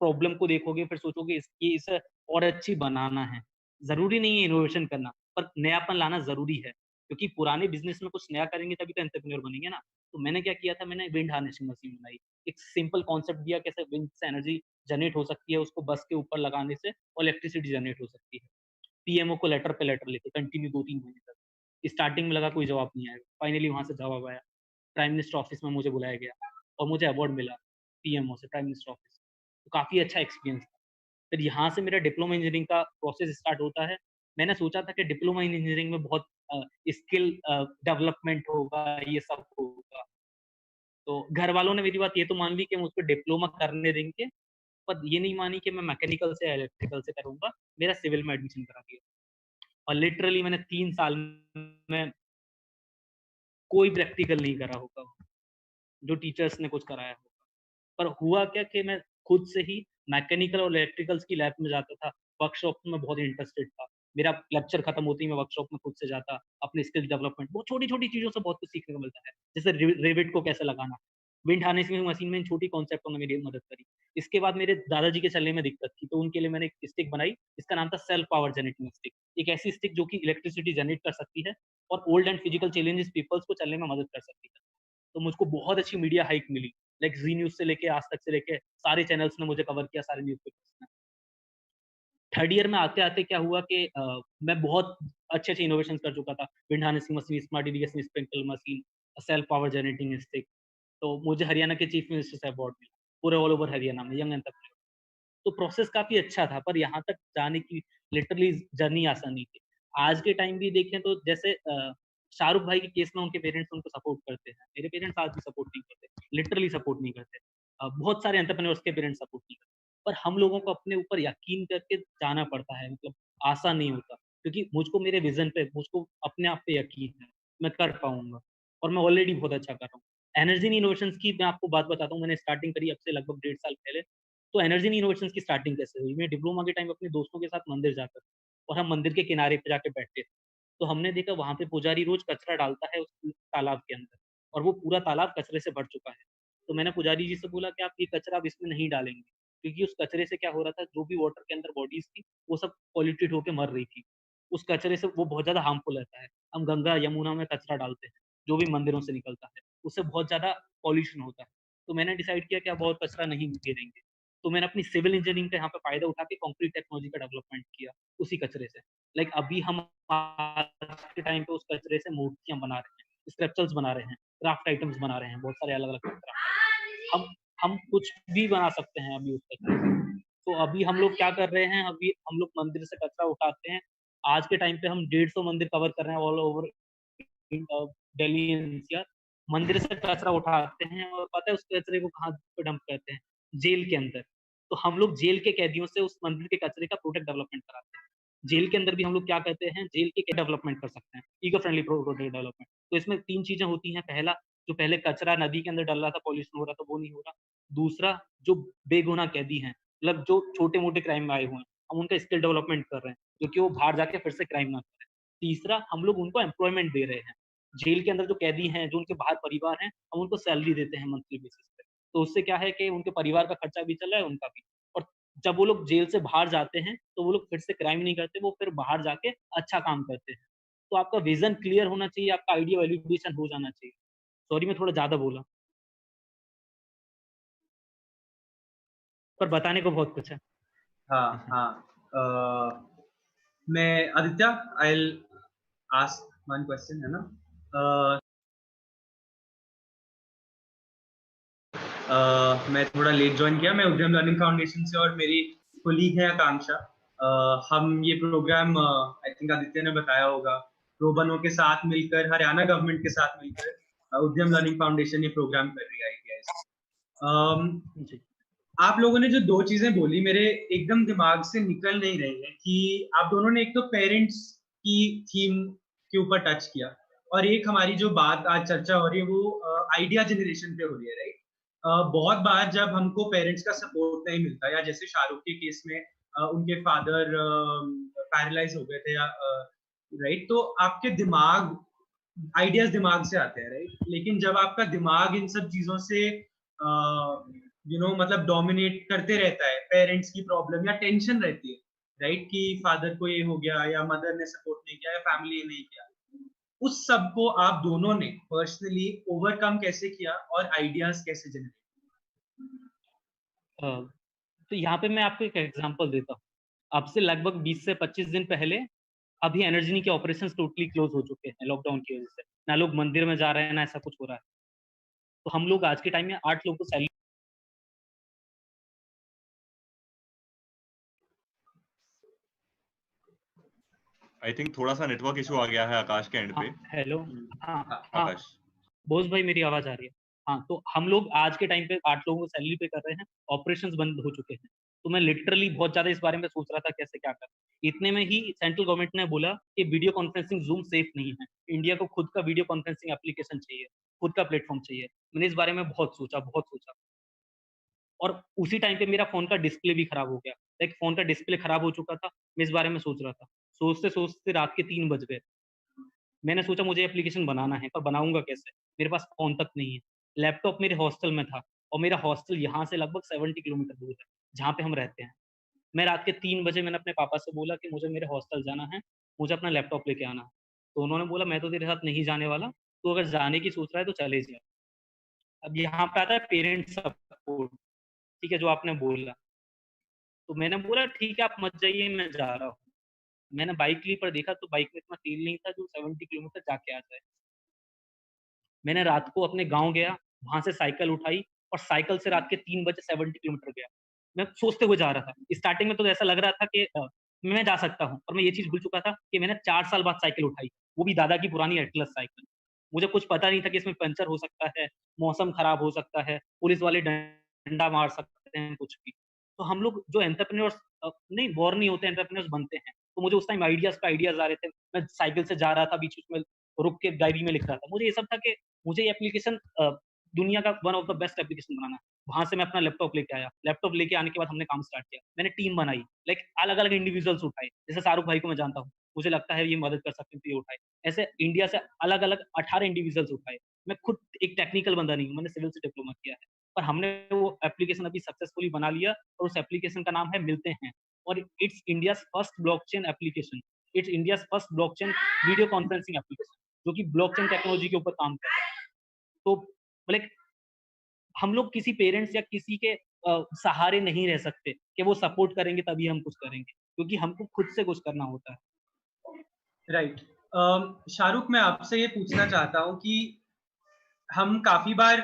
Speaker 3: प्रॉब्लम को देखोगे, फिर सोचोगे इसे और अच्छी बनाना है। ज़रूरी नहीं है इनोवेशन करना, पर नयापन लाना ज़रूरी है, क्योंकि पुराने बिज़नेस में कुछ नया करेंगे तभी तो एंटरप्रेन्योर बनेंगे ना। तो मैंने क्या किया था, मैंने विंड हार्नेसिंग मशीन बनाई। एक सिंपल कॉन्सेप्ट दिया कैसे विंड से एनर्जी जनरेट हो सकती है, उसको बस के ऊपर लगाने से और इलेक्ट्रिसिटी जनरेट हो सकती है। पीएमओ को लेटर पे लेटर लिखे कंटिन्यू 2-3 महीने तक। स्टार्टिंग में लगा कोई जवाब नहीं आएगा, फाइनली वहाँ से जवाब आया। प्राइम मिनिस्टर ऑफिस में मुझे बुलाया गया। और मुझे अवार्ड मिला पीएमओ से, प्राइम मिनिस्टर ऑफिस। तो काफ़ी अच्छा एक्सपीरियंस था। फिर यहाँ से मेरा डिप्लोमा इंजीनियरिंग का प्रोसेस स्टार्ट होता है। मैंने सोचा था कि डिप्लोमा इंजीनियरिंग में बहुत स्किल डेवलपमेंट होगा, ये सब होगा। तो घर वालों ने मेरी बात ये तो मान ली कि मुझको डिप्लोमा करने देंगे, पर ये नहीं मानी कि मैं मैकेनिकल से इलेक्ट्रिकल से करूँगा। मेरा सिविल में एडमिशन करा दिया और लिटरली मैंने 3 साल में कोई प्रैक्टिकल नहीं करा होगा, जो टीचर्स ने कुछ कराया होगा। पर हुआ क्या कि मैं खुद से ही मैकेनिकल और इलेक्ट्रिकल्स की लैब में जाता था, वर्कशॉप में बहुत इंटरेस्टेड था। मेरा लेक्चर खत्म होते ही मैं वर्कशॉप में खुद से जाता, अपनी स्किल डेवलपमेंट, बहुत छोटी-छोटी चीज़ों से बहुत कुछ सीखने को मिलता है। जैसे रिवेट को कैसे लगाना, विंड हार्नेसिंग मशीन में इन छोटी कॉन्सेप्टों ने मेरी मदद करी। इसके बाद मेरे दादाजी के चलने में दिक्कत थी, तो उनके लिए मैंने एक स्टिक बनाई, इसका नाम था सेल्फ पावर जनरेटिंग स्टिक। एक ऐसी स्टिक जो कि इलेक्ट्रिसिटी जनरेट कर सकती है और old and physical challenges peoples को चलने में मदद कर सकती है। तो मुझको बहुत अच्छी मीडिया हाइक मिली, लाइक जी न्यूज़ से लेके आज तक से लेके सारे चैनल्स ने मुझे कवर किया, सारे न्यूज़पेपर्स ने। थर्ड ईयर में आते-आते क्या हुआ कि मैं बहुत अच्छे-अच्छे इनोवेशंस कर चुका था। Wind harnessing machine, smart irrigation sprinkler machine, self power generating stick. तो मुझे हरियाणा के चीफ मिनिस्टर से अवार्ड मिला, पूरे ऑल ओवर हरियाणा में यंग एंटरप्रेन्योर। तो प्रोसेस काफ़ी अच्छा था, पर यहाँ तक जाने की लिटरली जर्नी आसान नहीं थी। आज के टाइम भी देखें तो जैसे शाहरुख भाई के केस में उनके पेरेंट्स उनको सपोर्ट करते हैं। मेरे पेरेंट्स आज भी सपोर्ट नहीं करते, लिटरली सपोर्ट नहीं करते। बहुत सारे एंटरप्रेन्योर्स के पेरेंट्स सपोर्ट नहीं करते। पर हम लोगों को अपने ऊपर यकीन करके जाना पड़ता है, मतलब आसान नहीं होता। क्योंकि मुझको मेरे विज़न पे, मुझको अपने आप पे यकीन है, मैं कर पाऊँगा और मैं ऑलरेडी बहुत अच्छा कर रहा हूँ। एनर्जी इनोवेशंस की मैं आपको बात बताता हूँ, मैंने स्टार्टिंग करी अब से लगभग 1.5 साल पहले। तो एनर्जी इनोवेशंस की स्टार्टिंग कैसे हुई? मैं डिप्लोमा के टाइम अपने दोस्तों के साथ मंदिर जाता था और हम मंदिर के किनारे पे जाके बैठते थे। तो हमने देखा वहाँ पे पुजारी रोज़ कचरा डालता है उस तालाब के अंदर और वो पूरा तालाब कचरे से भर चुका है। तो मैंने पुजारी जी से बोला कि आप ये कचरा अब इसमें नहीं डालेंगे, क्योंकि उस कचरे से क्या हो रहा था, जो भी वाटर के अंदर बॉडीज़ थी, वो सब पॉल्यूटेड होके मर रही थी। उस कचरे से वो बहुत ज़्यादा हार्मफुल रहता है। हम गंगा, यमुना में कचरा डालते हैं, जो भी मंदिरों से निकलता है, उससे बहुत ज़्यादा पॉल्यूशन होता है। तो मैंने डिसाइड किया कि अब और कचरा नहीं गिरेंगे। तो मैंने अपनी सिविल इंजीनियरिंग का यहाँ पे फ़ायदा उठा के कंक्रीट टेक्नोलॉजी का डेवलपमेंट किया, उसी कचरे से। लाइक अभी हम आज के टाइम पे उस कचरे से मूर्तियाँ बना रहे हैं, स्कल्पचर्स बना रहे हैं, क्राफ्ट आइटम्स बना रहे हैं, बहुत सारे अलग-अलग क्राफ्ट। हम कुछ भी बना सकते हैं अभी उस कचरे से। तो अभी हम लोग क्या कर रहे हैं, अभी हम लोग मंदिर से कचरा उठाते हैं। आज के टाइम पे हम 150 मंदिर कवर कर रहे हैं ऑल ओवर दिल्ली एनसीआर। मंदिर से कचरा उठाते हैं और पता है उस कचरे को कहाँ पे डंप करते हैं? जेल के अंदर। तो हम लोग जेल के कैदियों से उस मंदिर के कचरे का प्रोडक्ट डेवलपमेंट कराते हैं। जेल के अंदर भी हम लोग क्या करते हैं, जेल के डेवलपमेंट कर सकते हैं, इको फ्रेंडली प्रोडक्ट डेवलपमेंट। तो इसमें 3 चीज़ें होती हैं। पहला, जो पहले कचरा नदी के अंदर डल रहा था, पॉल्यूशन हो रहा था, वो नहीं हो रहा। दूसरा, जो बेगुनाह कैदी हैं, मतलब जो छोटे-मोटे क्राइम में आए हुए हैं, हम उनका स्किल डेवलपमेंट कर रहे हैं, जो कि वो बाहर जाके फिर से क्राइम ना करें। तीसरा, हम लोग उनको एम्प्लॉयमेंट दे रहे हैं। जेल के अंदर जो कैदी हैं, जो उनके बाहर परिवार हैं, हम उनको सैलरी देते हैं मंथली बेसिस पे। तो उससे क्या है कि उनके परिवार का खर्चा भी चल रहा है, उनका भी। और जब वो लोग जेल से बाहर जाते हैं, तो वो लोग फिर से क्राइम नहीं करते, वो फिर बाहर जाके अच्छा काम करते हैं। तो आपका विज़न क्लियर होना चाहिए, आपका आइडिया वैलिडेशन हो जाना चाहिए। सॉरी मैं थोड़ा ज़्यादा बोला, पर बताने को बहुत कुछ है।
Speaker 5: हाँ, हाँ। मैं Aditya, I will ask one question, है ना? मैं थोड़ा लेट ज्वाइन किया। मैं उद्यम लर्निंग फाउंडेशन से और मेरी कोलीग है आकांक्षा। हम ये प्रोग्राम आई थिंक आदित्य ने बताया होगा, प्रोबनो के साथ मिलकर, हरियाणा गवर्नमेंट के साथ मिलकर उद्यम लर्निंग फाउंडेशन ये प्रोग्राम कर रही है ITI।
Speaker 3: जी।
Speaker 5: आप लोगों ने जो 2 चीजें बोली मेरे एकदम दिमाग से निकल नहीं रही है कि आप दोनों ने एक तो पेरेंट्स की थीम के ऊपर टच किया और एक हमारी जो बात आज चर्चा हो रही है वो आइडिया जनरेशन पे हो रही है, राइट? बहुत बार जब हमको पेरेंट्स का सपोर्ट नहीं मिलता, या जैसे शाहरुख के केस में उनके फादर पैरालाइज हो गए थे, या राइट, तो आपके दिमाग, आइडियाज दिमाग से आते हैं, राइट? लेकिन जब आपका दिमाग इन सब चीजों से मतलब डोमिनेट करते रहता है, पेरेंट्स की प्रॉब्लम या टेंशन रहती है, राइट, कि फादर को ये हो गया या मदर ने सपोर्ट नहीं किया या फैमिली ने नहीं किया, उस सब को आप दोनों ने पर्सनली ओवरकम कैसे किया और आइडियाज कैसे जनरेट?
Speaker 3: तो यहाँ पे मैं आपको एक एग्जांपल देता हूँ। अब से लगभग 20 से 25 दिन पहले अभी एनर्जी के ऑपरेशंस टोटली क्लोज हो चुके हैं लॉकडाउन की वजह से। ना लोग मंदिर में जा रहे हैं, ना ऐसा कुछ हो रहा है। तो हम लोग आज के टाइम में 8 लोगों को सैलरी
Speaker 4: आई थिंक थोड़ा सा नेटवर्क इशू आ गया है आकाश के एंड पे।
Speaker 3: हेलो हाँ
Speaker 4: आकाश
Speaker 3: बोस भाई मेरी आवाज आ रही है? हाँ, तो हम लोग आज के टाइम पे 8 लोगों को सैलरी पे कर रहे हैं, ऑपरेशंस बंद हो चुके हैं। तो मैं लिटरली बहुत ज्यादा इस बारे में सोच रहा था कैसे क्या कर। इतने में ही सेंट्रल गवर्नमेंट ने बोला कि वीडियो कॉन्फ्रेंसिंग जूम सेफ नहीं है, इंडिया को खुद का वीडियो कॉन्फ्रेंसिंग एप्लीकेशन चाहिए, खुद का प्लेटफॉर्म चाहिए। मैंने इस बारे में बहुत सोचा और उसी टाइम पे मेरा फोन का डिस्प्ले भी खराब हो गया। लाइक फोन का डिस्प्ले खराब हो चुका था, मैं इस बारे में सोच रहा था। सोचते सोचते रात के 3 बज गए। मैंने सोचा मुझे एप्लीकेशन बनाना है, पर बनाऊंगा कैसे? मेरे पास फोन तक नहीं है। लैपटॉप मेरे हॉस्टल में था और मेरा हॉस्टल यहाँ से लगभग 70 किलोमीटर दूर है, जहाँ पे हम रहते हैं। मैं रात के 3 बजे मैंने अपने पापा से बोला कि मुझे मेरे हॉस्टल जाना है, मुझे अपना लैपटॉप लेके आना है। तो उन्होंने बोला मैं तो तेरे साथ नहीं जाने वाला, तू अगर जाने की सोच रहा है तो चले जा। अब यहाँ पे आता है पेरेंट्स सपोर्ट, ठीक है, जो आपने बोला। तो मैंने बोला ठीक है आप मत जाइए, मैं जा रहा हूँ। मैंने बाइक ली, पर देखा तो बाइक में इतना तेल नहीं था जो 70 किलोमीटर जाके आ जाए। मैंने रात को अपने गाँव गया, वहाँ से साइकिल उठाई और साइकिल से रात के 3 बजे 70 किलोमीटर गया। मैं सोचते हुए जा रहा था। स्टार्टिंग में तो ऐसा लग रहा था कि मैं जा सकता हूँ, और मैं ये चीज़ भूल चुका था कि मैंने 4 साल बाद साइकिल उठाई, वो भी दादा की पुरानी एटलस साइकिल। मुझे कुछ पता नहीं था कि इसमें पंचर हो सकता है, मौसम खराब हो सकता है, पुलिस वाले डंडा मार सकते हैं, कुछ भी। तो हम लोग जो एंटरप्रेन्योर्स नहीं बॉर्न नहीं होते, एंटरप्रेन्योर्स बनते हैं। तो मुझे उस टाइम आइडियाज़ पे आइडियाज़ आ रहे थे। मैं साइकिल से जा रहा था, बीच-बीच में रुक के डायरी में लिख रहा था। मुझे ये सब था कि मुझे ये एप्लीकेशन दुनिया का one of the best application बनाना है। वहाँ से मैं अपना लैपटॉप लेके आया। लैपटॉप लेके आने के बाद हमने काम स्टार्ट किया। मैंने टीम बनाई, लाइक अलग-अलग इंडिविजुअल्स उठाए। जैसे शाहरुख भाई को मैं जानता हूँ, मुझे लगता है ये मदद कर सकते हैं, तो ये उठाए। ऐसे इंडिया से अलग-अलग 18 इंडिविजुअल्स उठाए। मैं खुद एक टेक्निकल बंदा नहीं हूँ, मैंने सिविल से डिप्लोमा किया है। पर हमने वो एप्लीकेशन अभी सक्सेसफुली बना लिया और उस एप्लीकेशन का नाम है मिलते हैं, और it's India's first blockchain application. It's India's first blockchain video conferencing application, जो कि ब्लॉकचेन टेक्नोलॉजी के ऊपर काम कर रहा है। तो लाइक हम लोग किसी पेरेंट्स या किसी के सहारे नहीं रह सकते कि वो सपोर्ट करेंगे तभी हम कुछ करेंगे, क्योंकि हमको खुद से कुछ करना होता है।
Speaker 5: राइट। शाहरुख, मैं आपसे ये पूछना चाहता हूँ कि हम काफी बार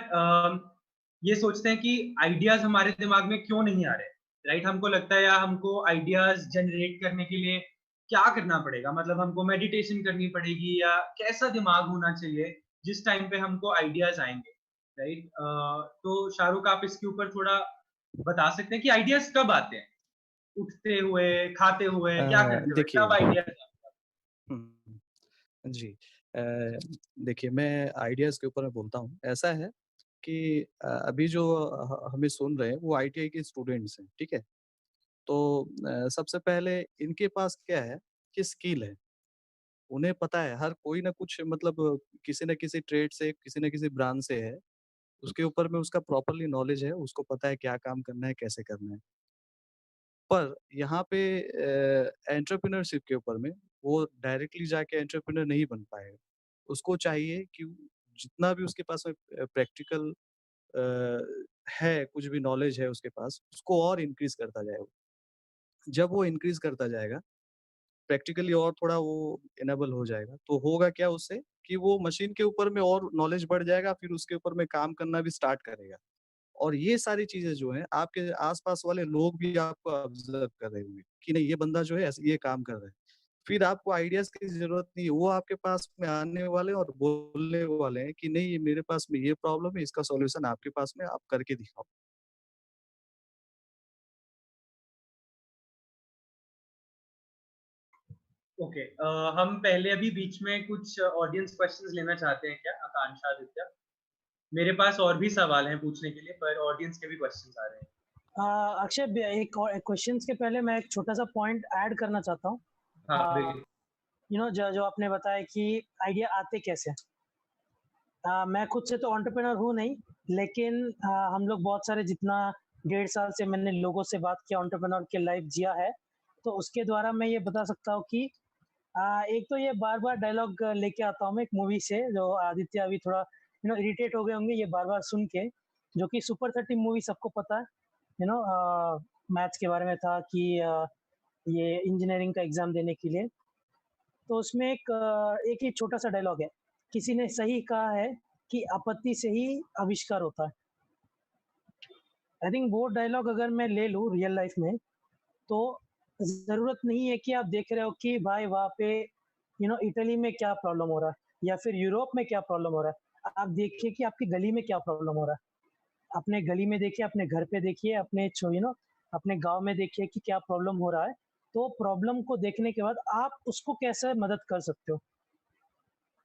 Speaker 5: ये सोचते हैं कि आइडियाज हमारे दिमाग में क्यों नहीं आ रहे, राइट? हमको लगता है या हमको आइडियाज जनरेट करने के लिए क्या करना पड़ेगा, मतलब हमको मेडिटेशन करनी पड़ेगी या कैसा दिमाग होना चाहिए जिस टाइम पे हमको आइडियाज आएंगे, राइट? तो शाहरुख, आप इसके ऊपर थोड़ा बता सकते हैं कि आइडियाज कब आते हैं? उठते हुए, खाते हुए, क्या करते हुए,
Speaker 2: देखिए
Speaker 5: कब आइडियाज?
Speaker 2: हुँ, जी। देखिए मैं आइडियाज़ के ऊपर मैं बोलता हूँ। ऐसा है कि अभी जो हमें सुन रहे हैं वो आईटीआई के स्टूडेंट्स हैं, ठीक है? तो सबसे पहले इनके पास क्या है कि स्किल है। उन्हें पता है हर कोई ना कुछ मतलब किसी न किसी ट्रेड से, किसी न किसी ब्रांच से है। उसके ऊपर में उसका प्रॉपर्ली नॉलेज है, उसको पता है क्या काम करना है, कैसे करना है। पर यहाँ पे एंटरप्रेन्योरशिप के ऊपर में वो डायरेक्टली जाके एंटरप्रेन्योर नहीं बन पाएगा। उसको चाहिए कि जितना भी उसके पास में प्रैक्टिकल है, कुछ भी नॉलेज है उसके पास, उसको और इंक्रीज़ करता जाए वो। जब वो इंक्रीज़ करता जाएगा, प्रैक्टिकली और थोड़ा वो इनेबल हो जाएगा, तो होगा क्या उससे कि वो मशीन के ऊपर में और नॉलेज बढ़ जाएगा, फिर उसके ऊपर में काम करना भी स्टार्ट करेगा। और ये सारी चीज़ें जो हैं, आपके आस-पास वाले लोग भी आपको ऑब्ज़र्व कर रहे होंगे कि नहीं ये बंदा जो है ऐसे ये काम कर रहा है। फिर आपको आइडियाज़ की ज़रूरत नहीं है, वो आपके पास में आने वाले हैं और बोलने वाले हैं कि नहीं ये मेरे पास में ये प्रॉब्लम है, इसका सॉल्यूशन आपके पास में आप करके दिखाओ।
Speaker 5: ओके, हम पहले अभी बीच में कुछ ऑडियंस क्वेश्चंस लेना चाहते हैं क्या, आकांक्षा, आदित्य? मेरे पास और भी सवाल हैं पूछने के लिए, पर ऑडियंस के भी क्वेश्चंस आ रहे हैं।
Speaker 1: अक्षय, एक और क्वेश्चंस के पहले मैं एक छोटा सा पॉइंट ऐड करना चाहता हूँ।
Speaker 5: हाँ, बिल्कुल।
Speaker 1: जो जो आपने बताया कि आइडिया आते कैसे। मैं खुद से तो एंटरप्रेन्योर हूँ नहीं, लेकिन हम लोग बहुत सारे जितना 1.5 साल से मैंने लोगों से बात किया, एंटरप्रेन्योर की लाइफ जिया है, तो उसके द्वारा मैं ये बता सकता हूँ कि एक तो ये बार-बार डायलॉग लेके आता हूँ मैं एक मूवी से, जो आदित्य अभी थोड़ा इरिटेट हो गए होंगे ये बार-बार सुन के, जो कि सुपर 30 मूवी सबको पता है। मैथ्स के बारे में था कि ये इंजीनियरिंग का एग्ज़ाम देने के लिए। तो उसमें एक ही छोटा-सा डायलॉग है, किसी ने सही कहा है कि आपत्ति से ही आविष्कार होता है। आई थिंक वो डायलॉग अगर मैं ले लूँ रियल लाइफ में, तो ज़रूरत नहीं है कि आप देख रहे हो कि भाई वहाँ पे इटली में क्या प्रॉब्लम हो रहा है या फिर यूरोप में क्या प्रॉब्लम हो रहा है। आप देखिए कि आपकी गली में क्या प्रॉब्लम हो रहा है। अपने गली में देखिए, अपने घर पे देखिए, अपने अपने गाँव में देखिए कि क्या प्रॉब्लम हो रहा है। तो प्रॉब्लम को देखने के बाद आप उसको कैसे मदद कर सकते हो?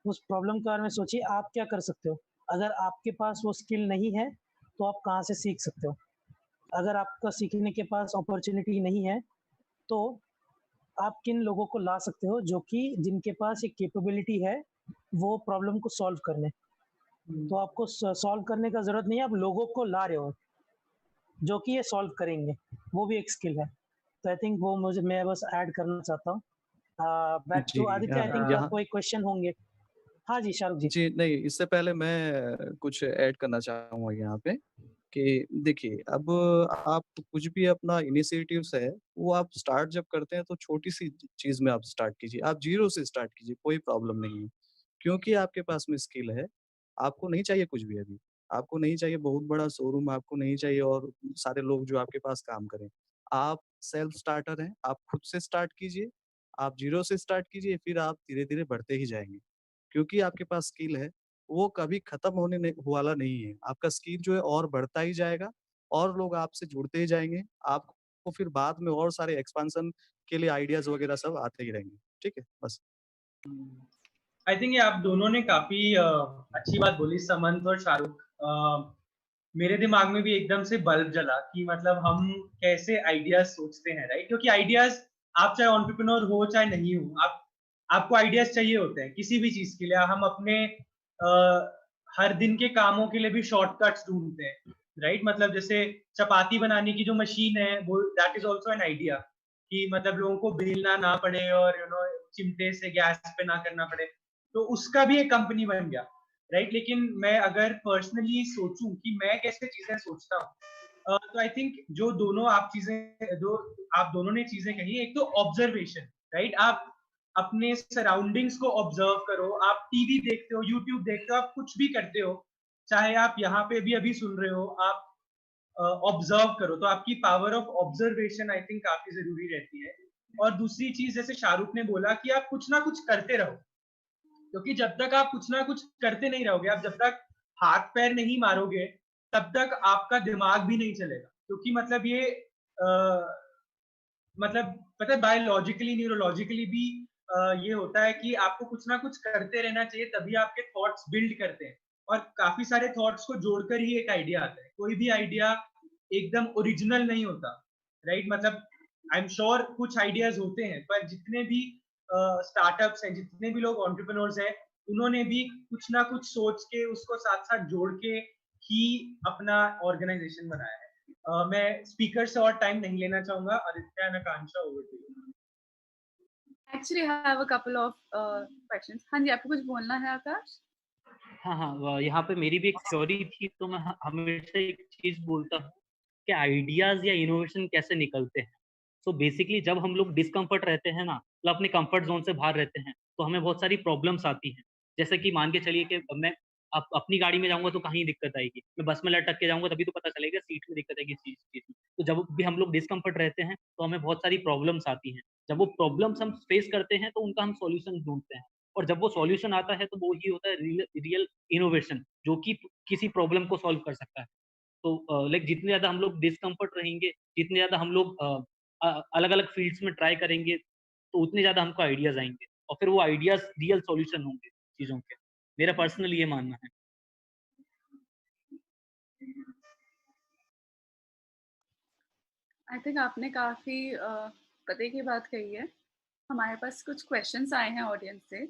Speaker 1: उस प्रॉब्लम के बारे में सोचिए, आप क्या कर सकते हो? अगर आपके पास वो स्किल नहीं है, तो आप कहाँ से सीख सकते हो? अगर आपका सीखने के पास अपॉर्च्युनिटी नहीं है, तो आप किन लोगों को ला सकते हो जो कि जिनके पास एक कैपेबिलिटी है, वो प्रॉब्लम को सॉल्व करने। तो आपको सॉल्व करने का ज़रूरत नहीं है, आप लोगों को ला रहे हो, जो कि ये सॉल्व करेंगे। वो भी एक स्किल है। तो आई थिंक वो मैं बस ऐड करना चाहता हूँ। Back
Speaker 2: ji,
Speaker 1: to Aditya, I think
Speaker 2: यहाँ
Speaker 1: कोई क्वेश्चन होंगे? हाँ जी, शाहरुख जी।
Speaker 2: जी, नहीं, इससे पहले मैं कुछ ऐड करना चाहूँगा यहाँ पे कि देखिए, अब आप कुछ भी अपना इनिशिएटिव्स है, वो आप स्टार्ट जब करते हैं तो छोटी-सी चीज़ में आप स्टार्ट कीजिए। आप ज़ीरो से स्टार्ट कीजिए, कोई प्रॉब्लम नहीं है। क्योंकि आपके पास में स्किल है, आपको नहीं चाहिए कुछ भी अभी। आपको नहीं चाहिए बहुत बड़ा शोरूम, आपको नहीं चाहिए और सारे लोग जो आपके पास काम करें। आप सेल्फ स्टार्टर हैं, आप खुद से स्टार्ट कीजिए, आप ज़ीरो से स्टार्ट कीजिए, फिर आप धीरे-धीरे बढ़ते ही जाएँगे। क्योंकि आपके पास स्किल है, वो कभी खत्म होने वाला नहीं है। आपका स्किल जो है और बढ़ता ही जाएगा और लोग आपसे जुड़ते ही जाएँगे। आपको फिर बाद में और सारे एक्सपेंशन के लिए आइडियाज़ वगैरह सब आते ही रहेंगे। ठीक है? बस।
Speaker 5: आई थिंक ये आप दोनों ने काफी अच्छी बात बोली, समंत और शाहरुख। मेरे दिमाग में भी एकदम से बल्ब जला कि मतलब हम कैसे आइडियाज सोचते हैं, राइट? क्योंकि आइडियाज, आप चाहे एंटरप्रेन्योर हो चाहे नहीं हो, आपको आइडियाज चाहिए होते हैं किसी भी चीज के लिए। हम अपने हर दिन के कामों के लिए भी शॉर्टकट्स ढूंढते हैं, राइट? मतलब जैसे चपाती बनाने की जो मशीन है, वो that is also an idea, कि मतलब लोगों को बेलना ना पड़े और चिमटे से गैस पे ना करना पड़े, तो उसका भी एक कंपनी बन गया, राइट? लेकिन मैं अगर पर्सनली सोचूं कि मैं कैसे चीजें सोचता हूँ, तो आई थिंक जो आप दोनों ने चीजें कही, एक तो ऑब्जर्वेशन, राइट? आप अपने सराउंडिंग्स को ऑब्जर्व करो। आप टीवी देखते हो, यूट्यूब देखते हो, आप कुछ भी करते हो, चाहे आप यहाँ पे भी अभी सुन रहे हो, आप ऑब्जर्व करो। तो आपकी power of observation I think काफी जरूरी रहती है। और दूसरी चीज, जैसे शाहरुख ने बोला कि आप कुछ ना कुछ करते रहो, क्योंकि जब तक आप कुछ ना कुछ करते नहीं रहोगे, आप जब तक हाथ पैर नहीं मारोगे, तब तक आपका दिमाग भी नहीं चलेगा। क्योंकि मतलब ये मतलब पता है, बायोलॉजिकली न्यूरोलॉजिकली भी ये होता है कि आपको कुछ ना कुछ करते रहना चाहिए, तभी आपके थॉट्स बिल्ड करते हैं। और काफी सारे थॉट्स को जोड़कर ही एक आइडिया आता है। कोई भी आइडिया एकदम ओरिजिनल नहीं होता, राइट? मतलब आई एम श्योर कुछ आइडियाज होते हैं, पर जितने भी स्टार्टअप्स हैं, जितने भी लोग एंटरप्रेन्योर्स हैं, उन्होंने भी कुछ ना कुछ सोच के उसको साथ साथ जोड़ के ही अपना ऑर्गेनाइजेशन बनाया है। मैं स्पीकर से और टाइम नहीं लेना चाहूंगा। Aditya and Akanksha, over to you.
Speaker 6: Actually, I have a couple of questions. हाँ जी, आपको कुछ बोलना है आकाश?
Speaker 3: हाँ, हाँ, यहाँ पे मेरी भी एक थ्योरी थी, तो मैं हमेशा एक चीज़ बोलता हूँ कि आइडियाज़ या इनोवेशन कैसे निकलते हैं। सो बेसिकली जब हम लोग डिस्कम्फर्ट रहते हैं ना, मतलब अपने कंफर्ट ज़ोन से बाहर रहते हैं, तो हमें बहुत सारी प्रॉब्लम्स आती हैं। जैसे कि मान के चलिए कि मैं अपनी गाड़ी में जाऊँगा तो कहीं दिक्कत आएगी, मैं बस में लटक के जाऊँगा तभी तो पता चलेगा, सीट में दिक्कत आएगी, चीज़ में। तो जब भी हम लोग डिस्कम्फर्ट रहते हैं, तो हमें बहुत सारी प्रॉब्लम्स आती हैं। जब वो प्रॉब्लम्स हम फेस करते हैं, तो उनका हम सॉल्यूशन ढूँढते हैं। और जब वो सॉल्यूशन आता है, तो वो ही होता है रियल इनोवेशन, जो कि किसी प्रॉब्लम को सॉल्व कर सकता है। तो लाइक जितने ज़्यादा हम लोग डिस्कम्फर्ट रहेंगे, जितने ज़्यादा हम लोग अलग-अलग फील्ड्स में ट्राई करेंगे, तो उतने ज़्यादा हमको आइडियाज़ आएँगे और फिर वो आइडियाज़ रियल सॉल्यूशन होंगे चीज़ों के। मेरा पर्सनली ये मानना है।
Speaker 6: आई थिंक आपने काफ़ी पते की बात कही है। हमारे पास कुछ क्वेश्चंस आए हैं ऑडियंस से।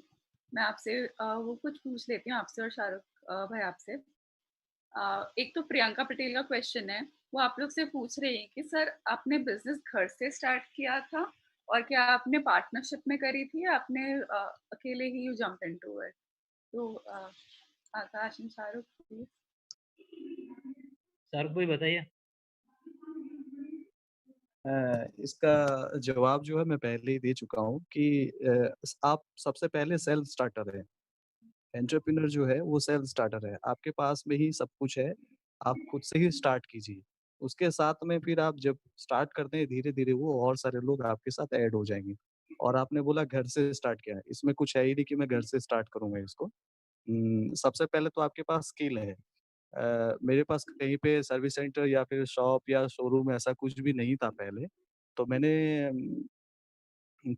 Speaker 6: मैं आपसे वो कुछ पूछ लेती हूँ आपसे और शाहरुख भाई आपसे। एक तो प्रियंका पटेल का क्वेश्चन है, वो आप लोग से पूछ रही हैं कि सर आपने बिज़नेस घर से स्टार्ट किया था और क्या आपने पार्टनरशिप में करी थी या आपने अकेले ही यू जंप इनटू इट? तो आकाश एंड शाहरुख प्लीज़।
Speaker 3: शाहरुख भाई बताइए।
Speaker 2: इसका जवाब जो है मैं पहले ही दे चुका हूँ कि आप सबसे पहले सेल्फ स्टार्टर हैं। एंटरप्रेन्योर जो है वो सेल्फ स्टार्टर है। आपके पास में ही सब कुछ है, आप खुद से ही स्टार्ट कीजिए। उसके साथ में फिर आप जब स्टार्ट करते हैं धीरे-धीरे वो और सारे लोग आपके साथ ऐड हो जाएँगे। और आपने बोला घर से स्टार्ट किया है, इसमें कुछ है ही नहीं कि मैं घर से स्टार्ट करूँगा इसको। सबसे पहले तो आपके पास स्किल है। मेरे पास कहीं पे सर्विस सेंटर या फिर शॉप या शोरूम ऐसा कुछ भी नहीं था पहले। तो मैंने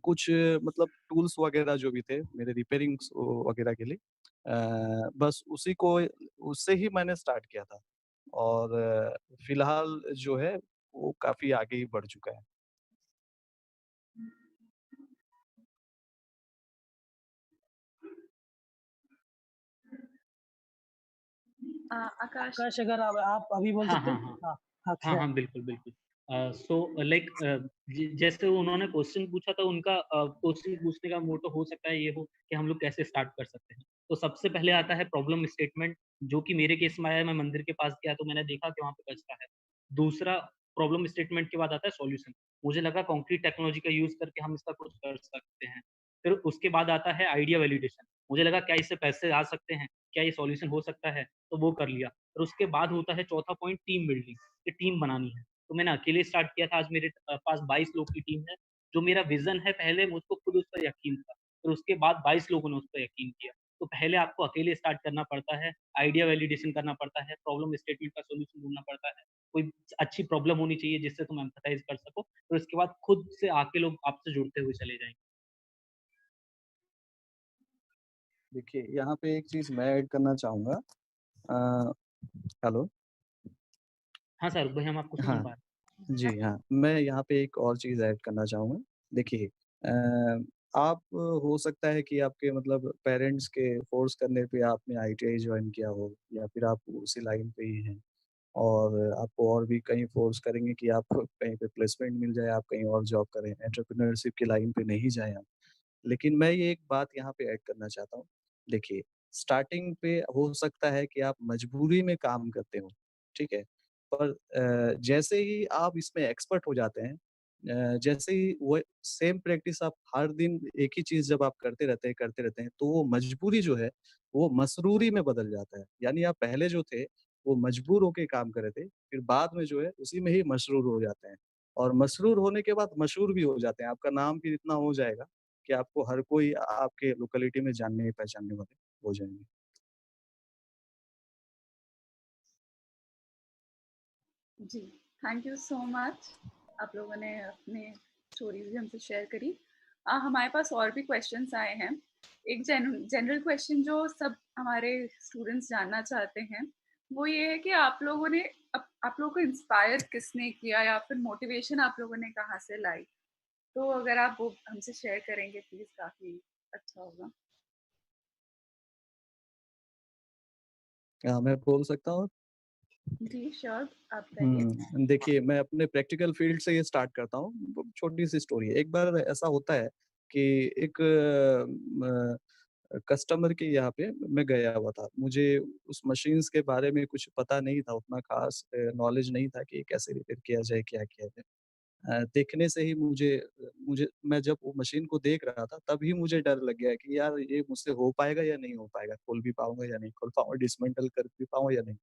Speaker 2: कुछ मतलब टूल्स वगैरह जो भी थे मेरे रिपेयरिंग्स वगैरह के लिए बस उसी को उससे ही मैंने स्टार्ट किया था। और फिलहाल जो है वो काफ़ी आगे ही बढ़ चुका है।
Speaker 6: आकाश।
Speaker 1: आकाश, अगर आप अभी बोल
Speaker 3: हाँ,
Speaker 1: सकते
Speaker 3: हाँ,
Speaker 1: हैं?
Speaker 3: हाँ।
Speaker 1: हाँ,
Speaker 3: हाँ,
Speaker 1: अच्छा।
Speaker 3: हाँ, बिल्कुल, बिल्कुल। सो लाइक जैसे उन्होंने क्वेश्चन पूछा था उनका क्वेश्चन पूछने का मोटो हो सकता है ये हो कि हम लोग कैसे स्टार्ट कर सकते हैं। तो सबसे पहले आता है प्रॉब्लम स्टेटमेंट, जो कि मेरे केस में आया, मैं मंदिर के पास गया तो मैंने देखा कि वहाँ पे कचरा है। दूसरा प्रॉब्लम स्टेटमेंट के बाद आता है सॉल्यूशन। मुझे लगा कंक्रीट टेक्नोलॉजी का यूज़ करके हम इसका कुछ कर सकते हैं। फिर उसके बाद आता है आइडिया वैलिडेशन। मुझे लगा क्या इससे पैसे आ सकते हैं? क्या ये सॉल्यूशन हो सकता है? तो वो कर लिया। फिर उसके बाद होता है चौथा पॉइंट टीम बिल्डिंग, कि टीम बनानी है। तो मैंने अकेले स्टार्ट किया था, आज मेरे पास 22 लोग की टीम है। जो मेरा विज़न है, पहले मुझको खुद उस पर यकीन था, फिर उसके बाद 22 लोगों ने उस पे यकीन किया। तो पहले आपको अकेले स्टार्ट करना पड़ता है, आइडिया वैलिडेशन करना पड़ता है, प्रॉब्लम स्टेटमेंट का सॉल्यूशन ढूँढना पड़ता है, कोई अच्छी प्रॉब्लम होनी चाहिए जिससे तुम एम्पैथाइज़ कर सको, फिर उसके बाद खुद से आके लोग आपसे जुड़ते हुए चले जाएँगे।
Speaker 2: देखिए, यहाँ पे एक चीज़ मैं ऐड करना चाहूँगा। अ, हेलो?
Speaker 3: हाँ, शाहरुख भाई, हम आपको सुन
Speaker 2: हाँ।
Speaker 3: पा रहे
Speaker 2: जी, हाँ। मैं यहाँ पे एक और चीज़ ऐड करना चाहूँगा। देखिए आप हो सकता है कि आपके मतलब पेरेंट्स के फ़ोर्स करने पे आपने आईटीआई जॉइन किया हो या फिर आप उसी लाइन पे ही हैं और आपको और भी कहीं फ़ोर्स करेंगे कि आप कहीं पे प्लेसमेंट मिल जाए, आप कहीं और जॉब करें, एंटरप्रेन्योरशिप की लाइन पे नहीं जाएँ आप। लेकिन मैं ये एक बात यहाँ पे ऐड करना चाहता हूँ। देखिए, स्टार्टिंग पे हो सकता है कि आप मजबूरी में काम करते हो, ठीक है? पर जैसे ही आप इसमें एक्सपर्ट हो जाते हैं जैसे ही वो सेम प्रैक्टिस आप हर दिन एक ही चीज़ जब आप करते रहते हैं, तो वो मजबूरी जो है, वो मसरूरी में बदल जाता है। यानी आप पहले जो थे, वो मजबूर होके काम कर रहे थे, फिर बाद में जो है, उसी में ही मसरूर हो जाते हैं और मसरूर होने के बाद मशहूर भी हो जाते हैं। आपका नाम फिर इतना हो जाएगा कि आपको हर कोई आपके लोकेलिटी में जानने-पहचानने वाले हो जाएँगे।
Speaker 6: जी, थैंक यू सो मच। आप लोगों ने अपने स्टोरीज़ भी हमसे शेयर करी। हमारे पास और भी क्वेश्चन्स आए हैं। एक जनरल क्वेश्चन जो सब हमारे स्टूडेंट्स जानना चाहते हैं, वो ये है कि आप लोगों ने आप लोगों को इंस्पायर किसने किया या फिर मोटिवेशन आप लोगों ने कहाँ से लाई? तो अगर आप वो हमसे शेयर करेंगे प्लीज़, काफ़ी अच्छा होगा।
Speaker 2: क्या मैं बोल सकता हूँ?
Speaker 6: जी, श्योर, आप करिए।
Speaker 2: देखिए मैं अपने प्रैक्टिकल फ़ील्ड से ये स्टार्ट करता हूँ। ब छोटी-सी स्टोरी है। एक बार ऐसा होता है कि एक कस्टमर के यहाँ पे मैं गया हुआ था। मुझे उस मशीन्स के बारे में कुछ पता नहीं था, उतना ख़ास नॉलेज नहीं था कि कैसे रिपेयर किया जाए, क्या किया जाए। देखने से ही मुझे मैं जब वो मशीन को देख रहा था, तभी मुझे डर लग गया कि यार ये मुझसे हो पाएगा या नहीं हो पाएगा? खोल भी पाऊँगा या नहीं खोल पाऊँगा? डिसमेंटल कर भी पाऊँगा या नहीं?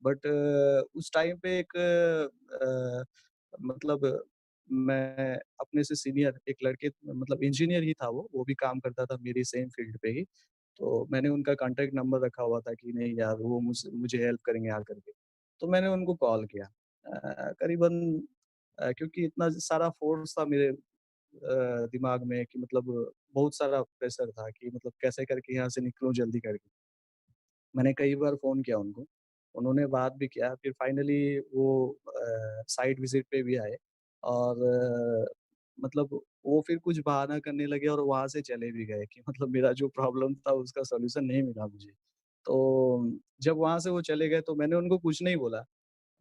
Speaker 2: बट उस टाइम पे एक मतलब मैं अपने से सीनियर एक लड़के मतलब इंजीनियर ही था वो भी काम करता था मेरी सेम फील्ड पे ही। तो मैंने उनका कॉन्टैक्ट नंबर रखा हुआ था कि नहीं यार वो मुझे हेल्प करेंगे आकर के। तो मैंने उनको कॉल किया। करीबन क्योंकि इतना सारा फ़ोर्स था मेरे दिमाग में कि मतलब बहुत सारा प्रेशर था कि मतलब कैसे करके यहाँ से निकलूँ जल्दी करके। मैंने कई बार फ़ोन किया उनको, उन्होंने बात भी किया, फिर फाइनली वो साइट विज़िट पे भी आए और मतलब वो फिर कुछ बहाना करने लगे और वहाँ से चले भी गए कि मतलब मेरा जो प्रॉब्लम था उसका सॉल्यूशन नहीं मिला मुझे। तो जब वहाँ से वो चले गए तो मैंने उनको कुछ नहीं बोला,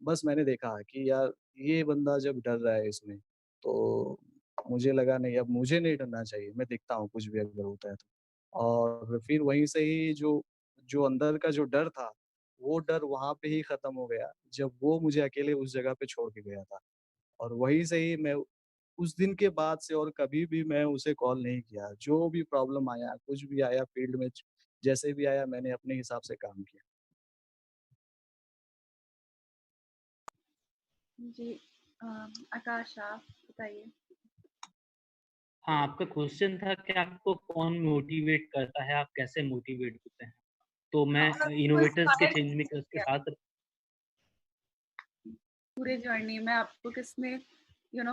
Speaker 2: बस मैंने देखा कि यार ये बंदा जब डर रहा है इसमें, तो मुझे लगा नहीं अब मुझे नहीं डरना चाहिए, मैं देखता हूँ कुछ भी अगर होता है तो। और फिर वहीं से ही जो जो अंदर का जो डर था, वो डर वहाँ पे ही खत्म हो गया, जब वो मुझे अकेले उस जगह पे छोड़ के गया था। और वहीं से ही मैं उस दिन के बाद से और कभी भी मैं उसे कॉल नहीं किया। जो भी प्रॉब्लम आया, कुछ भी आया फील्ड में, जैसे भी आया मैंने अपने हिसाब से काम किया।
Speaker 6: जी आकाश आप बताइए।
Speaker 3: हाँ, आपका क्वेश्चन था कि आपको कौन मोटिवेट करता है, आप कैसे मोटिवेट होते हैं? तो मैं
Speaker 6: आपको
Speaker 3: इनोवेटर्स के
Speaker 6: इंस्पायर
Speaker 3: चेंज मेकर्स के
Speaker 6: किया
Speaker 3: साथ
Speaker 6: पूरे जर्नी में, आपको किसने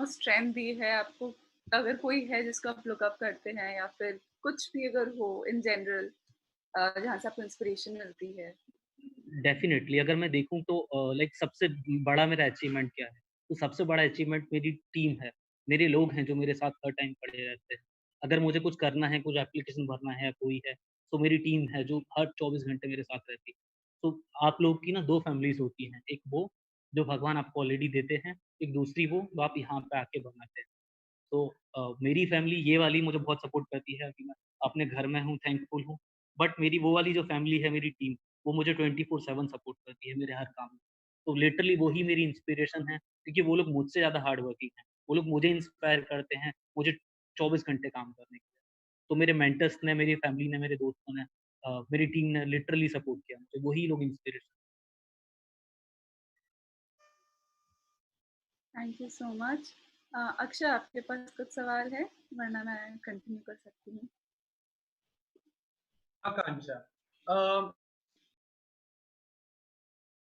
Speaker 6: स्ट्रेंथ दी है आपको, अगर कोई है जिसको आप लुक अप करते हैं या फिर कुछ भी अगर हो इन जनरल जहाँ से आपको इंस्पिरेशन मिलती है?
Speaker 3: डेफिनेटली अगर मैं देखूँ तो लाइक सबसे बड़ा मेरा अचीवमेंट क्या है? तो सबसे बड़ा अचीवमेंट मेरी टीम है। मेरे लोग हैं जो मेरे साथ हर टाइम खड़े रहते हैं। अगर मुझे कुछ करना है, कुछ एप्लीकेशन भरना है, कोई है, तो मेरी टीम है जो हर 24 घंटे मेरे साथ रहती है। तो आप लोग की ना 2 फैमिलीज़ होती हैं। एक वो जो भगवान आपको ऑलरेडी देते हैं, एक दूसरी वो जो आप यहाँ पे आके बनाते हैं। तो मेरी फैमिली ये वाली मुझे बहुत सपोर्ट करती है कि मैं अपने घर में हूँ, थैंकफुल हूँ। बट मेरी वो वाली जो फैमिली है, मेरी टीम, वो मुझे 24/7 सपोर्ट करती है मेरे हर काम में। तो लिटरली वो ही मेरी इंस्पिरेशन है क्योंकि वो लोग मुझसे ज़्यादा हार्ड वर्किंग हैं। वो लोग मुझे इंस्पायर करते हैं, मुझे 24 घंटे काम करने के लिए। तो मेरे मेंटर्स ने, मेरी फैमिली ने, मेरे दोस्तों ने मेरी टीम ने लिटरली सपोर्ट किया। तो वही लोग inspiration.
Speaker 6: Thank you so much. Akshay आपके पास कुछ सवाल है, वरना मैं कंटिन्यू कर सकती हूँ।
Speaker 5: आकांक्षा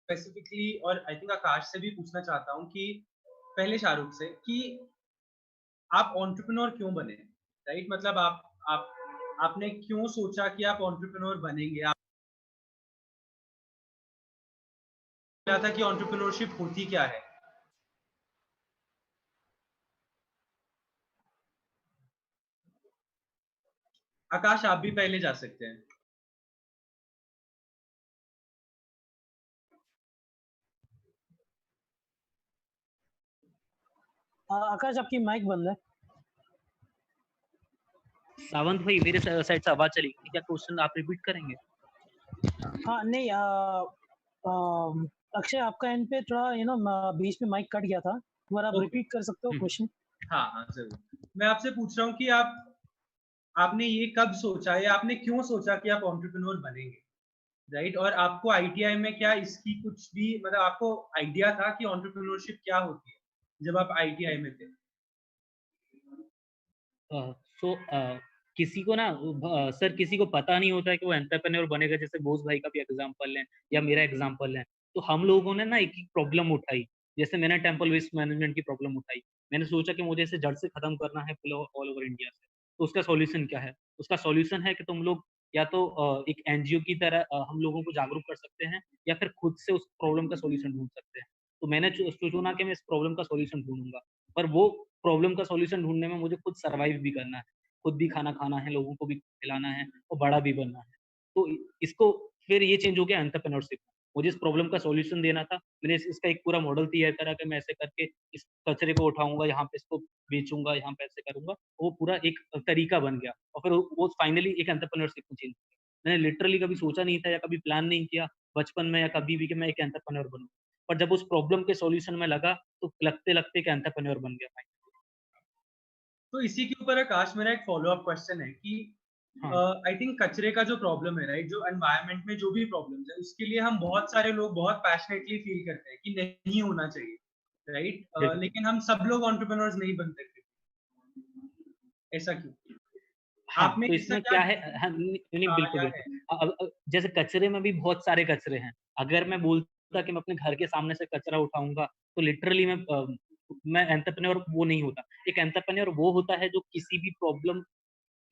Speaker 5: स्पेसिफिकली, और आई थिंक आकाश से भी पूछना चाहता हूँ कि पहले शाहरुख से कि आप एंटरप्रेन्योर क्यों बने, राइट? मतलब आप आपने क्यों सोचा कि आप एंटरप्रेन्योर बनेंगे? आप क्या था कि एंटरप्रेन्योरशिप होती क्या है? आकाश आप भी पहले जा सकते हैं।
Speaker 1: आकाश आपकी माइक बंद है।
Speaker 3: सावंत भाई मेरे साइड से आवाज़ चली गई। क्या क्वेश्चन आप रिपीट करेंगे?
Speaker 1: हाँ नहीं अक्षय आपका एंड पे थोड़ा बीच में माइक कट गया था, एक बार आप
Speaker 5: ओके।
Speaker 1: रिपीट कर सकते हो क्वेश्चन?
Speaker 5: हाँ हाँ जरूर। मैं आपसे पूछ रहा हूँ कि आपने ये कब सोचा या आपने क्यों सोचा कि आप एंटरप्रेन्योर बनेंगे, राइट? और आपको आईटीआई में क्या इसकी कुछ भी मतलब आपको आइडिया था कि एंटरप्रेन्योरशिप क्या होती है जब आप आईटीआई में थे?
Speaker 3: सो किसी को ना सर किसी को पता नहीं होता है कि वो एंटरप्रेन्योर बनेगा। जैसे बोस भाई का भी एग्जांपल है या मेरा एग्जांपल है। तो हम लोगों ने ना एक प्रॉब्लम उठाई। जैसे मैंने टेम्पल वेस्ट मैनेजमेंट की प्रॉब्लम उठाई। मैंने सोचा कि मुझे इसे जड़ से खत्म करना है ऑल ओवर इंडिया से। तो उसका सॉल्यूशन क्या है? उसका सॉल्यूशन है कि तुम लोग या तो एक एनजीओ की तरह हम लोगों को जागरूक कर सकते हैं या फिर खुद से उस प्रॉब्लम का सॉल्यूशन ढूंढ सकते हैं। तो मैंने चुना कि मैं इस प्रॉब्लम का सॉल्यूशन ढूंढूंगा। पर वो प्रॉब्लम का सॉल्यूशन ढूँढने में मुझे खुद सर्वाइव भी करना है, खुद भी खाना खाना है, लोगों को भी खिलाना है और बड़ा भी बनना है। तो इसको फिर ये चेंज हो गया एंटरप्रेन्योरशिप। मुझे इस प्रॉब्लम का सॉल्यूशन देना था। मैंने इसका एक पूरा मॉडल तैयार करा कि मैं ऐसे करके इस कचरे को उठाऊँगा, यहाँ पे इसको बेचूँगा, यहाँ पे ऐसे करूँगा। वो पूरा एक तरीका बन गया और फिर वो फाइनली एक एंटरप्रेन्योरशिप में चेंज हो गया। मैंने लिटरली कभी सोचा नहीं था या कभी प्लान नहीं किया बचपन में या कभी भी कि मैं एक एंटरप्रेन्योर बनूँ। पर जब उस प्रॉब्लम के सॉल्यूशन में लगा, तो लगते-लगते एक एंटरप्रेन्योर बन गया।
Speaker 5: तो इसी के ऊपर आकाश मेरा एक फॉलो अप क्वेश्चन है कि
Speaker 3: हाँ,
Speaker 5: आई थिंक कचरे का जो प्रॉब्लम है, राइट, जो एनवायरनमेंट में जो भी प्रॉब्लम्स है उसके लिए हम बहुत सारे लोग बहुत पैशनेटली फील करते हैं कि नहीं होना चाहिए, राइट?
Speaker 3: बिल्कुल।
Speaker 5: लेकिन हम सब लोग एंटरप्रेन्योर्स नहीं बन सकते, ऐसा क्यों?
Speaker 3: हाँ,
Speaker 5: आप में
Speaker 3: तो
Speaker 5: ऐसा
Speaker 3: इसमें
Speaker 5: क्या?
Speaker 3: क्या है हाँ, नहीं, नहीं, बिल्कुल,
Speaker 5: क्या
Speaker 3: बिल्कुल।
Speaker 5: है?
Speaker 3: जैसे कचरे में भी बहुत सारे कचरे हैं। अगर मैं बोलता कि मैं अपने घर के सामने से कचरा उठाऊँगा, तो लिटरली मैं एंटरप्रेन्योर वो नहीं होता। एक एंटरप्रेन्योर वो होता है जो किसी भी प्रॉब्लम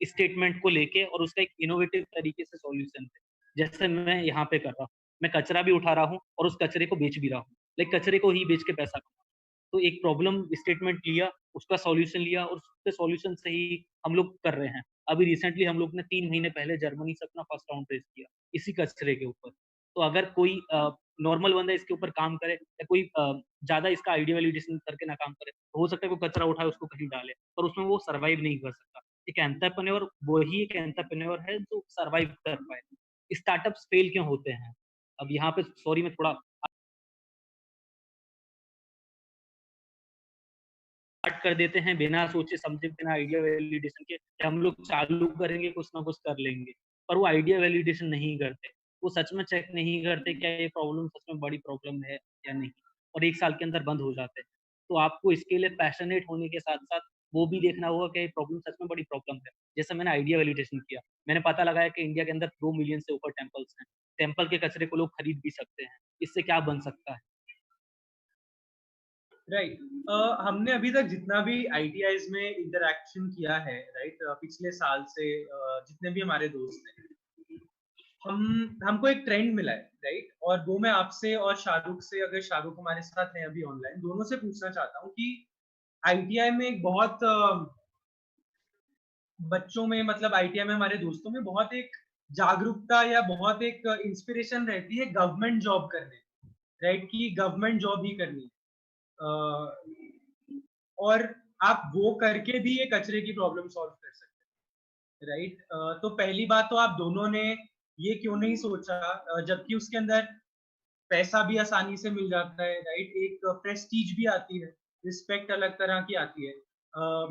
Speaker 3: स्टेटमेंट को लेके और उसका एक इनोवेटिव तरीके से सॉल्यूशन दे। जैसे मैं यहाँ पे कर रहा हूँ। मैं कचरा भी उठा रहा हूँ और उस कचरे को बेच भी रहा हूँ। लाइक कचरे को ही बेच के पैसा कमा। तो एक प्रॉब्लम स्टेटमेंट लिया, उसका सॉल्यूशन लिया और उसके सॉल्यूशन से ही हम लोग कर रहे हैं। अभी रिसेंटली हम लोग ने 3 महीने पहले जर्मनी से अपना फर्स्ट राउंड रेज़ किया, इसी कचरे के ऊपर। तो अगर कोई नॉर्मल बंदा इसके ऊपर काम करे या कोई ज़्यादा इसका आइडिया वैलिडेशन करके ना काम करे, तो हो सकता है कोई कचरा उठाए उसको कहीं डाले, पर उसमें वो सर्वाइव नहीं कर सकता। एक एंटरप्रेन्योर वही एक एंटरप्रेन्योर है जो सर्वाइव कर पाए। स्टार्टअप्स फेल क्यों होते हैं? अब यहाँ पे सॉरी मैं थोड़ा स्टार्ट कर देते हैं बिना सोचे समझे, बिना आइडिया वैलिडेशन के कि हम लोग चालू करेंगे, कुछ ना कुछ कर लेंगे, पर वो आइडिया वैलिडेशन नहीं करते। वो सच में चेक नहीं करते क्या ये प्रॉब्लम सच में बड़ी प्रॉब्लम है या नहीं, और 1 साल के अंदर बंद हो जाते हैं। तो आपको इसके लिए पैशनेट होने के साथ-साथ वो भी देखना होगा कि ये प्रॉब्लम सच में बड़ी प्रॉब्लम है। जैसे मैंने आइडिया वैलिडेशन किया, मैंने पता लगाया कि इंडिया के अंदर 2 मिलियन से ऊपर टेम्पल्स हैं। टेम्पल के कचरे को लोग खरीद भी सकते हैं। इससे क्या बन सकता है?
Speaker 5: राइट। हमने अभी तक जितना भी आईटीआईज में इंटरेक्शन किया है, राइट, पिछले साल से जितने भी हमारे दोस्त हैं, हमको एक ट्रेंड मिला है, राइट, और वो मैं आपसे और शाहरुख से, अगर शाहरुख हमारे साथ हैं अभी ऑनलाइन, दोनों से पूछना चाहता हूँ कि आईटीआई में एक बहुत बच्चों में, मतलब आईटीआई में हमारे दोस्तों में बहुत एक जागरूकता या बहुत एक इंस्पिरेशन रहती है गवर्नमेंट जॉब करने, राइट, कि गवर्नमेंट जॉब ही करनी है। और आप वो करके भी ये कचरे की प्रॉब्लम सॉल्व कर सकते हैं, राइट। तो पहली बात तो आप दोनों ने ये क्यों नहीं सोचा, जबकि उसके अंदर पैसा भी आसानी से मिल जाता है, राइट, एक प्रेस्टीज भी आती है, रिस्पेक्ट अलग तरह की आती है,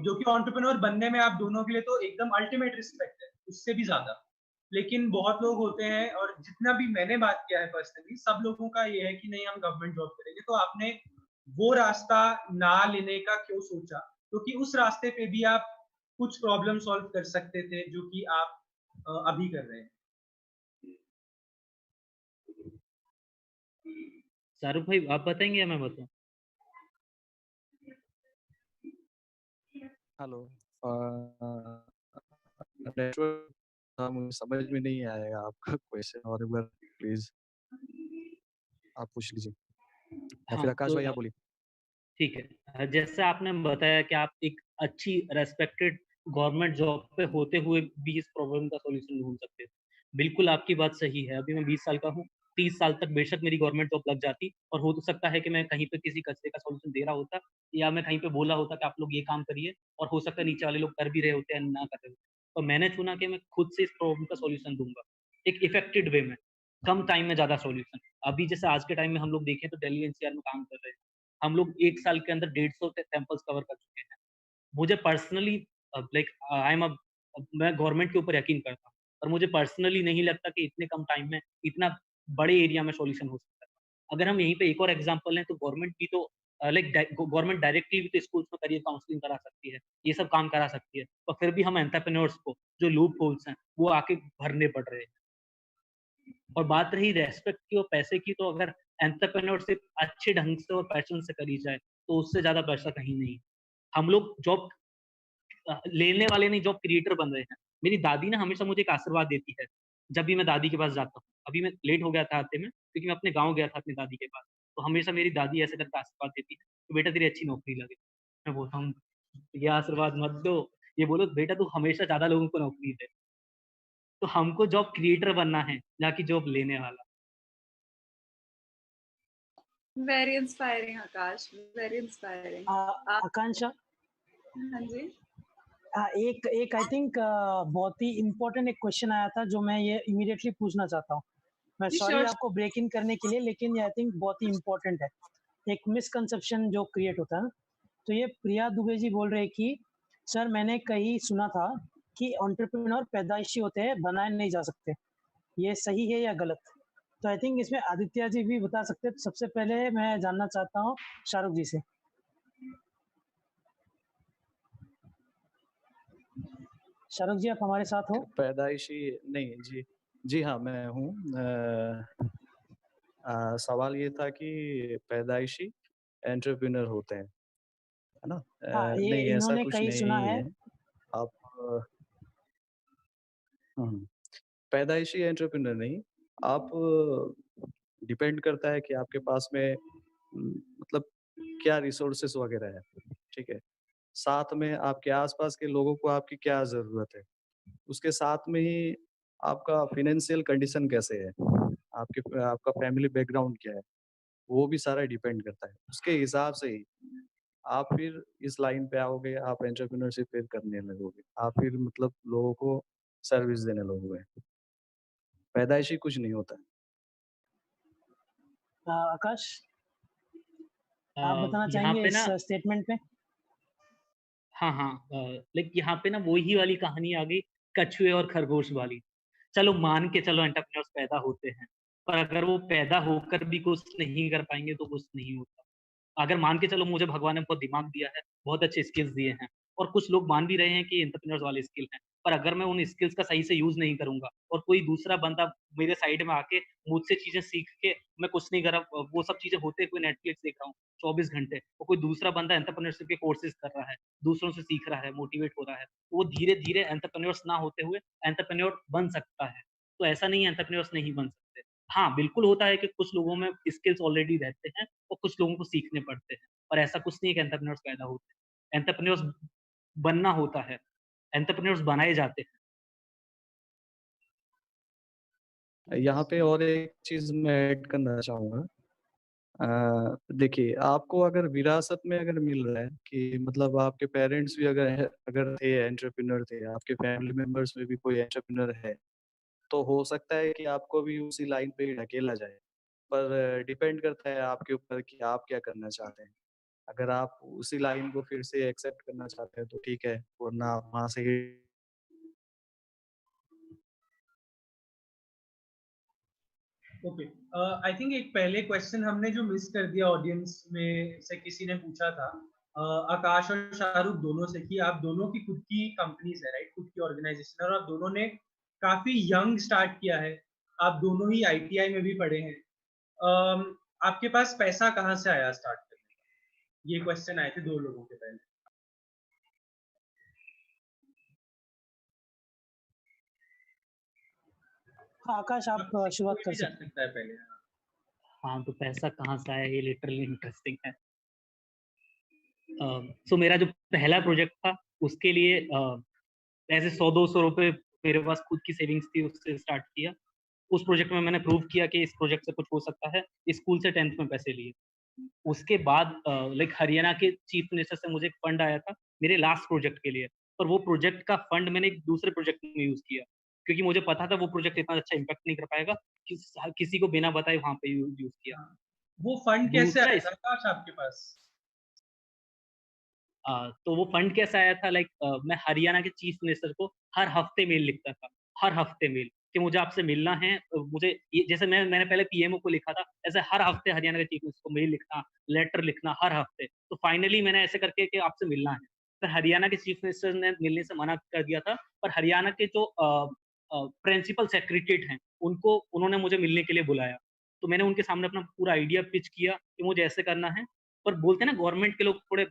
Speaker 5: जो कि एंटरप्रेन्योर बनने में आप दोनों के लिए तो एकदम अल्टीमेट रिस्पेक्ट है, उससे भी ज्यादा। लेकिन बहुत लोग होते हैं, और जितना भी मैंने बात किया है पर्सनली, सब लोगों का ये है कि नहीं, हम गवर्नमेंट जॉब करेंगे। तो आपने वो रास्ता ना लेने का क्यों सोचा? क्योंकि उस रास्ते पे भी आप कुछ प्रॉब्लम सॉल्व कर सकते थे, जो कि आप अभी कर रहे हैं।
Speaker 3: शाहरुख भाई आप बताएँगे या मैं बताऊँ?
Speaker 2: हेलो। नेटवर्क मुझे समझ में नहीं आएगा आपका क्वेश्चन, और एक बार प्लीज आप पूछ लीजिए, या
Speaker 3: हाँ,
Speaker 2: फिर आकाश
Speaker 3: तो
Speaker 2: भाई आप बोलिए।
Speaker 3: ठीक है। जैसे आपने बताया कि आप एक अच्छी रेस्पेक्टेड गवर्नमेंट जॉब पे होते हुए भी इस प्रॉब्लम का सॉल्यूशन ढूँढ सकते हो। बिल्कुल आपकी बात सही है। अभी मैं 20 साल का हूँ, 30 साल तक बेशक मेरी गवर्नमेंट जॉब लग जाती, और हो तो सकता है कि मैं कहीं पे किसी कचरे का सॉल्यूशन दे रहा होता, या मैं कहीं पे बोला होता कि आप लोग ये काम करिए, और हो सकता है नीचे वाले लोग कर भी रहे होते हैं, ना कर रहे होते। तो मैंने चुना कि मैं खुद से इस प्रॉब्लम का सॉल्यूशन दूँगा, एक इफेक्टिव वे में, कम टाइम में ज़्यादा सॉल्यूशन। अभी जैसे आज के टाइम में हम लोग देखें तो दिल्ली एनसीआर में काम कर रहे हैं। हम लोग 1 साल के अंदर 150 टेम्पल्स कवर कर चुके हैं। मुझे पर्सनली लाइक आई एम मैं गवर्नमेंट के ऊपर यकीन करता हूँ, और मुझे पर्सनली नहीं लगता कि इतने कम टाइम में इतना बड़े एरिया में सॉल्यूशन हो सकता है। अगर हम यहीं पे एक और एग्जांपल लें तो गवर्नमेंट भी तो गवर्नमेंट डायरेक्टली भी तो स्कूल्स में करियर काउंसलिंग करा सकती है, ये सब काम करा सकती है, और फिर भी हम एंटरप्रेन्योर्स को जो लूप होल्स हैं, वो आके भरने पड़ रहे हैं। और बात रही रेस्पेक्ट की और पैसे की, तो अगर एंटरप्रेन्योरशिप अच्छे ढंग से और पैशन से करी जाए, तो उससे ज़्यादा पैसा कहीं नहीं है। हम लोग जॉब लेने वाले नहीं, जॉब क्रिएटर बन रहे हैं। मेरी दादी ना हमेशा मुझे एक आशीर्वाद देती है, जब भी मैं दादी के पास जाता हूँ। अभी मैं लेट हो गया था आते में, क्योंकि मैं अपने गाँव गया था अपनी दादी के पास। तो हमेशा मेरी दादी ऐसे करके आशीर्वाद देती है, "तो बेटा तेरी अच्छी नौकरी लगे।" मैं बोलता हूँ, "ये आशीर्वाद मत दो, ये बोलो बेटा तू हमेशा ज़्यादा लोगों को नौकरी दे।" तो हमको जॉब क्रिएटर बनना है, ना कि जॉब लेने वाला।
Speaker 6: वेरी इंस्पायरिंग आकाश, वेरी इंस्पायरिंग। आप
Speaker 1: आकांक्षा,
Speaker 6: हाँ जी।
Speaker 1: एक एक आई थिंक बहुत ही इम्पोर्टेंट एक क्वेश्चन आया था जो मैं ये इमीडिएटली पूछना चाहता हूँ। मैं
Speaker 6: जी
Speaker 1: सॉरी
Speaker 6: श्योर।
Speaker 1: आपको ब्रेक इन करने के लिए, लेकिन ये आई थिंक बहुत ही इम्पोर्टेंट है। एक मिसकंसेप्शन जो क्रिएट होता है ना, तो ये प्रिया दुबे जी बोल रहे हैं कि सर मैंने कहीं सुना था कि एंटरप्रेन्योर पैदाइशी होते हैं, बनाए नहीं जा सकते। ये सही है या गलत? तो आई थिंक इसमें आदित्य जी भी बता सकते हैं। तो सबसे पहले मैं जानना चाहता हूँ शाहरुख जी से। शाहरुख जी आप हमारे साथ हो?
Speaker 2: पैदाइशी नहीं जी, जी हाँ मैं हूँ। सवाल ये था कि पैदाइशी एंटरप्रेन्योर होते हैं, है ना?
Speaker 1: हाँ, ये
Speaker 2: नहीं ऐसा
Speaker 1: इन्होंने
Speaker 2: कुछ
Speaker 1: कहीं सुना
Speaker 2: नहीं
Speaker 1: है।
Speaker 2: है। आप पैदाइशी एंटरप्रेन्योर नहीं, आप डिपेंड करता है कि आपके पास में मतलब क्या रिसोर्सेस वगैरह है, ठीक है? साथ में आपके आस-पास के लोगों को आपकी क्या ज़रूरत है? उसके साथ में ही आपका फाइनेंशियल कंडीशन कैसे है? आपका फैमिली बैकग्राउंड क्या है? वो भी सारा डिपेंड करता है। उसके हिसाब से ही आप फिर इस लाइन पे आओगे, आप एंटरप्रेन्योरशिप फिर करने लगोगे। आप फिर मतलब लोगों को सर्विस देने लगोगे। पैदाइशी कुछ नहीं होता है।
Speaker 1: आकाश,
Speaker 3: अ,
Speaker 1: आप बताना
Speaker 3: यहाँ
Speaker 1: चाहेंगे
Speaker 3: पे
Speaker 1: इस
Speaker 3: ना
Speaker 1: स्टेटमेंट पे?
Speaker 3: हाँ, हाँ, लाइक यहाँ पे ना वही वाली कहानी आ गई, कछुए और खरगोश वाली। चलो मान के चलो एंटरप्रेन्योर्स पैदा होते हैं, पर अगर वो पैदा होकर भी कुछ नहीं कर पाएँगे तो कुछ नहीं होता। अगर मान के चलो मुझे भगवान ने बहुत दिमाग दिया है, बहुत अच्छे स्किल्स दिए हैं और कुछ लोग मान भी रहे हैं कि एंटरप्रेन्योर्स वाले स्किल हैं, पर अगर मैं उन स्किल्स का सही से यूज़ नहीं करूँगा और कोई दूसरा बंदा मेरे साइड में आके मुझसे चीज़ें सीख के मैं कुछ नहीं कर रहा, वो सब चीज़ें होते हुए नेटफ्लिक्स देख रहा हूँ 24 घंटे और कोई दूसरा बंदा एंटरप्रेन्योरशिप के कोर्सेज़ कर रहा है, दूसरों से सीख रहा है, मोटिवेट हो रहा है, तो वो धीरे-धीरे एंटरप्रेन्योर्स ना होते हुए एंटरप्रेन्योर बन सकता है। तो ऐसा नहीं है एंटरप्रेन्योर्स नहीं बन सकते। हाँ, बिल्कुल होता है कि कुछ लोगों में स्किल्स ऑलरेडी रहते हैं और कुछ लोगों को सीखने पड़ते हैं। और ऐसा कुछ नहीं है कि एंटरप्रेन्योर्स पैदा होते हैं। एंटरप्रेन्योर्स बनना होता है, एंटरप्रेन्योर्स बनाए जाते हैं।
Speaker 2: यहाँ पे और एक चीज़ मैं ऐड करना चाहूँगा। देखिए, आपको अगर विरासत में अगर मिल रहा है कि मतलब आपके पेरेंट्स भी अगर थे एंटरप्रेन्योर थे, आपके फैमिली मेंबर्स में भी कोई एंटरप्रेन्योर है, तो हो सकता है कि आपको भी उसी लाइन पे ही ढकेला जाए। पर डिपेंड करता है आपके ऊपर कि आप क्या करना चाहते हैं। अगर आप उसी लाइन को फिर से एक्सेप्ट करना चाहते हैं तो ठीक है, वरना आप वहाँ से ही
Speaker 5: ओके, आई थिंक एक पहले क्वेश्चन हमने जो मिस कर दिया ऑडियंस में से किसी ने पूछा था, आकाश और शाहरुख दोनों से, कि आप दोनों की खुद की कंपनीज है, राइट, खुद की ऑर्गेनाइजेशन, और आप दोनों ने काफी यंग स्टार्ट किया है, आप दोनों ही आईटीआई में भी पढ़े हैं। आपके पास पैसा कहाँ से आया स्टार्ट करने का? ये क्वेश्चन आए थे दो लोगों के पहले।
Speaker 1: हाँ, आकाश आप
Speaker 5: आपसे
Speaker 1: शुरुआत
Speaker 5: कोई
Speaker 1: कर
Speaker 5: भी जा
Speaker 1: सकते हैं।
Speaker 5: सकता है पहले।
Speaker 3: हाँ, तो पैसा कहाँ से आया ये लिटरली इंटरेस्टिंग है। सो मेरा जो पहला प्रोजेक्ट था उसके लिए ऐसे 100-200 रुपए मेरे पास खुद की सेविंग्स थी, उससे स्टार्ट किया। उस प्रोजेक्ट में मैंने प्रूव किया कि इस प्रोजेक्ट से कुछ हो सकता है। स्कूल से 10th में पैसे लिए। उसके बाद लाइक हरियाणा के चीफ मिनिस्टर से मुझे एक फंड आया था मेरे लास्ट प्रोजेक्ट के लिए, पर वो प्रोजेक्ट का फंड मैंने एक दूसरे प्रोजेक्ट में यूज़ किया, क्योंकि मुझे पता था वो प्रोजेक्ट इतना अच्छा इम्पैक्ट नहीं कर पाएगा, किसी को बिना बताए वहाँ पे यूज़ किया।
Speaker 5: हाँ, वो फंड कैसे
Speaker 3: दूसरा
Speaker 5: आया था आकाश आपके पास?
Speaker 3: तो वो फंड कैसे आया था, लाइक मैं हरियाणा के चीफ मिनिस्टर को हर हफ्ते मेल लिखता था, हर हफ्ते मेल कि मुझे आपसे मिलना है। मुझे ये जैसे मैंने पहले पीएमओ को लिखा था, ऐसे हर हफ्ते हरियाणा के चीफ मिनिस्टर को मेल लिखना, लेटर लिखना हर हफ्ते। तो फाइनली मैंने ऐसे करके कि आपसे मिलना है। फिर हरियाणा के चीफ मिनिस्टर ने मिलने से मना कर दिया था, पर हरियाणा के जो प्रिंसिपल सेक्रेटरीट हैं, उन्होंने मुझे मिलने के लिए बुलाया। तो मैंने उनके सामने अपना पूरा आइडिया पिच किया कि मुझे ऐसे करना है। पर बोलते हैं ना गवर्नमेंट के लोग थोड़े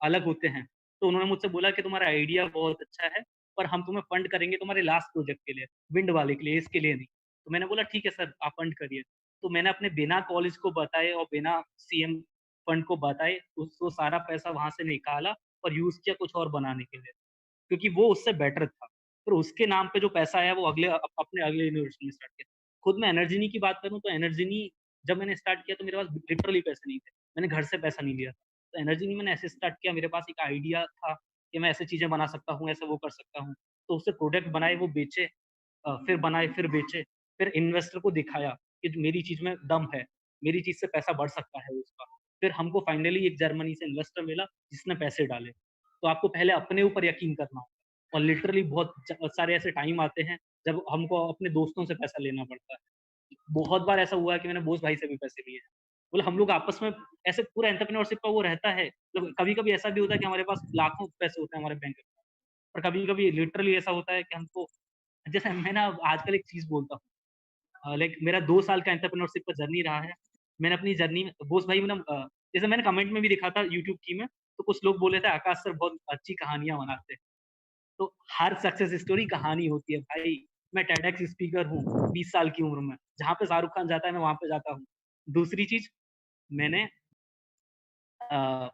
Speaker 3: अलग होते हैं। तो उन्होंने मुझसे बोला कि तुम्हारा आइडिया बहुत अच्छा है, पर हम तुम्हें फंड करेंगे तुम्हारे लास्ट प्रोजेक्ट के लिए, विंड वाले के लिए, इसके लिए नहीं। तो मैंने बोला ठीक है सर, आप फंड करिए। तो मैंने अपने बिना कॉलेज को बताए और बिना सीएम फंड को बताए उसको सारा पैसा वहाँ से निकाला और यूज़ किया कुछ और बनाने के लिए, क्योंकि वो उससे बेटर था। फिर उसके नाम पे जो पैसा आया वो अपने अगले यूनिवर्सिटी में स्टार्ट किया। खुद मैं एनर्जिनी की बात करूँ तो एनर्जिनी जब मैंने स्टार्ट किया तो मेरे पास लिटरली पैसे नहीं थे। मैंने घर से पैसा नहीं लिया था। तो एनर्जिनी मैंने ऐसे स्टार्ट किया, मेरे पास एक आइडिया था कि मैं ऐसी चीज़ें बना सकता हूँ, ऐसे वो कर सकता हूँ। तो उससे प्रोडक्ट बनाए, वो बेचे, फिर बनाए, फिर बेचे, फिर इन्वेस्टर को दिखाया कि जो मेरी चीज़ में दम है, मेरी चीज़ से पैसा बढ़ सकता है उसका। फिर हमको फाइनली एक जर्मनी से इन्वेस्टर मिला जिसने पैसे डाले। तो आपको पहले अपने ऊपर यकीन करना होगा और लिटरली बहुत सारे ऐसे टाइम आते हैं जब हमको अपने दोस्तों से पैसा लेना पड़ता है। बहुत बार ऐसा हुआ है कि मैंने बोस भाई से भी पैसे लिए हैं। मतलब हम लोग आपस में ऐसे पूरा एंटरप्रेन्योरशिप का वो रहता है। मतलब कभी-कभी ऐसा भी होता है कि हमारे पास लाखों पैसे होते हैं हमारे बैंक अकाउंट में, और कभी-कभी लिटरली ऐसा होता है कि हमको, जैसे मैं ना आजकल एक चीज़ बोलता हूँ, लाइक मेरा 2 साल का एंटरप्रेन्योरशिप का जर्नी रहा है। मैंने अपनी जर्नी में बोस भाई मतलब जैसे मैंने कमेंट में भी लिखा था यूट्यूब की में, तो कुछ लोग बोले थे आकाश सर बहुत अच्छी कहानियाँ बनाते हैं। तो हर सक्सेस स्टोरी कहानी होती है भाई। मैं टेडएक्स स्पीकर हूँ 20 साल की उम्र में। जहाँ पे शाहरुख खान जाता है मैं वहाँ पे जाता हूँ। दूसरी चीज़, मैंने अ,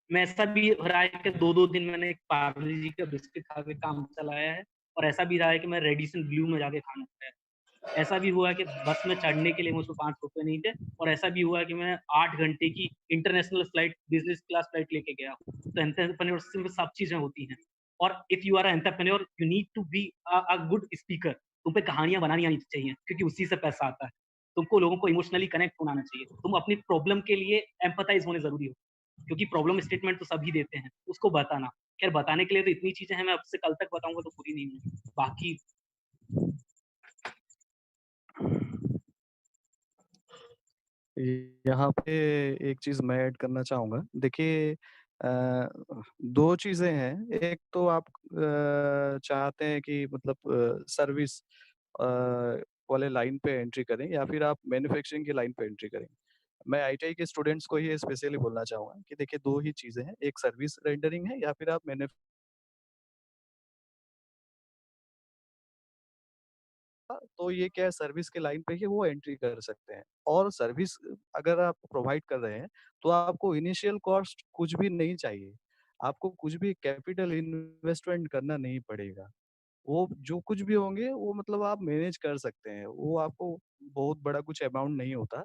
Speaker 3: मैं ऐसा भी रहा है कि 2-2 दिन मैंने एक पार्ले जी का बिस्किट खा के काम चलाया है, और ऐसा भी रहा है कि मैं रेडिसन ब्लू में जाके खाना खाया है। ऐसा भी हुआ है कि बस में चढ़ने के लिए मुझको ₹5 नहीं थे, और ऐसा भी हुआ है कि मैं 8 घंटे की international flight, business class flight लेके गया हूँ। तो एंटरप्रेन्योरशिप में सब चीज़ें होती हैं। और if you are a entrepreneur you need to be a good speaker. तुम पे कहानियाँ बनानी आनी चाहिए, क्योंकि उसी से पैसा आता है। तुमको लोगों को इमोशनली कनेक्ट होना आना चाहिए। तुम अपनी प्रॉब्लम के लिए एम्पैथाइज़ होने ज़रूरी हो। क्योंकि प्रॉब्लम स्टेटमेंट तो सभी देते हैं, उसको बताना। खैर बताने के लिए तो इतनी चीजें हैं, मैं अब से कल तक बताऊंगा तो पूरी नहीं होगी। बाकी
Speaker 2: यहाँ पे एक चीज मैं ऐड करना चाहूंगा। देखिए, दो चीजें हैं। एक तो आप चाहते हैं कि मतलब सर्विस वाले लाइन पे एंट्री करें, या फिर आप मैन्युफैक्चरिंग की लाइन पे एंट्री करें। मैं आईटीआई के स्टूडेंट्स को ही स्पेशली बोलना चाहूंगा कि देखिए, दो ही चीजें हैं, एक सर्विस रेंडरिंग है या फिर आप तो ये क्या है, सर्विस के लाइन पे ही वो एंट्री कर सकते हैं। और सर्विस अगर आप प्रोवाइड कर रहे हैं तो आपको इनिशियल कॉस्ट कुछ भी नहीं चाहिए, आपको कुछ भी कैपिटल इन्वेस्टमेंट करना नहीं पड़ेगा। वो जो कुछ भी होंगे वो मतलब आप मैनेज कर सकते हैं, वो आपको बहुत बड़ा कुछ अमाउंट नहीं होता।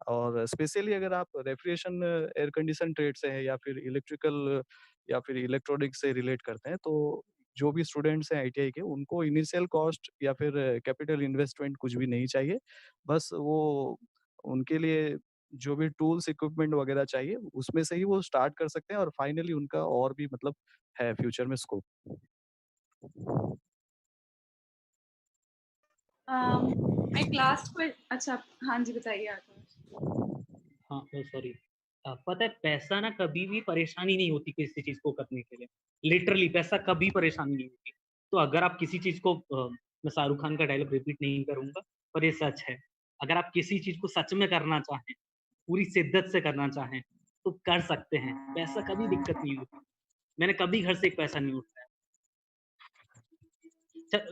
Speaker 2: और स्पेशली अगर आप रेफ्रिजरेशन एयर कंडीशन ट्रेड से है या फिर इलेक्ट्रिकल या फिर इलेक्ट्रॉनिक से रिलेट करते हैं, तो जो भी स्टूडेंट्स हैं आईटीआई के, उनको इनिशियल कॉस्ट या फिर कैपिटल इन्वेस्टमेंट कुछ भी नहीं चाहिए। बस वो उनके लिए जो भी टूल्स इक्विपमेंट वगैरह चाहिए उसमें से ही वो स्टार्ट कर सकते हैं, और फाइनली उनका और भी मतलब है फ्यूचर में स्कोप।
Speaker 6: एक लास्ट क्वेश्चन। अच्छा, हाँ जी बताइए आकाश।
Speaker 3: हाँ सॉरी, पता है पैसा ना कभी भी परेशानी नहीं होती किसी चीज को करने के लिए। लिटरली पैसा कभी परेशानी नहीं होती। तो अगर आप किसी चीज को मैं शाहरुख खान का डायलॉग रिपीट नहीं करूंगा, पर ये सच है, अगर आप किसी चीज को सच में करना चाहें, पूरी शिद्दत से करना चाहें, तो कर सकते हैं। पैसा कभी दिक्कत नहीं होती। मैंने कभी घर से एक पैसा नहीं उठाया।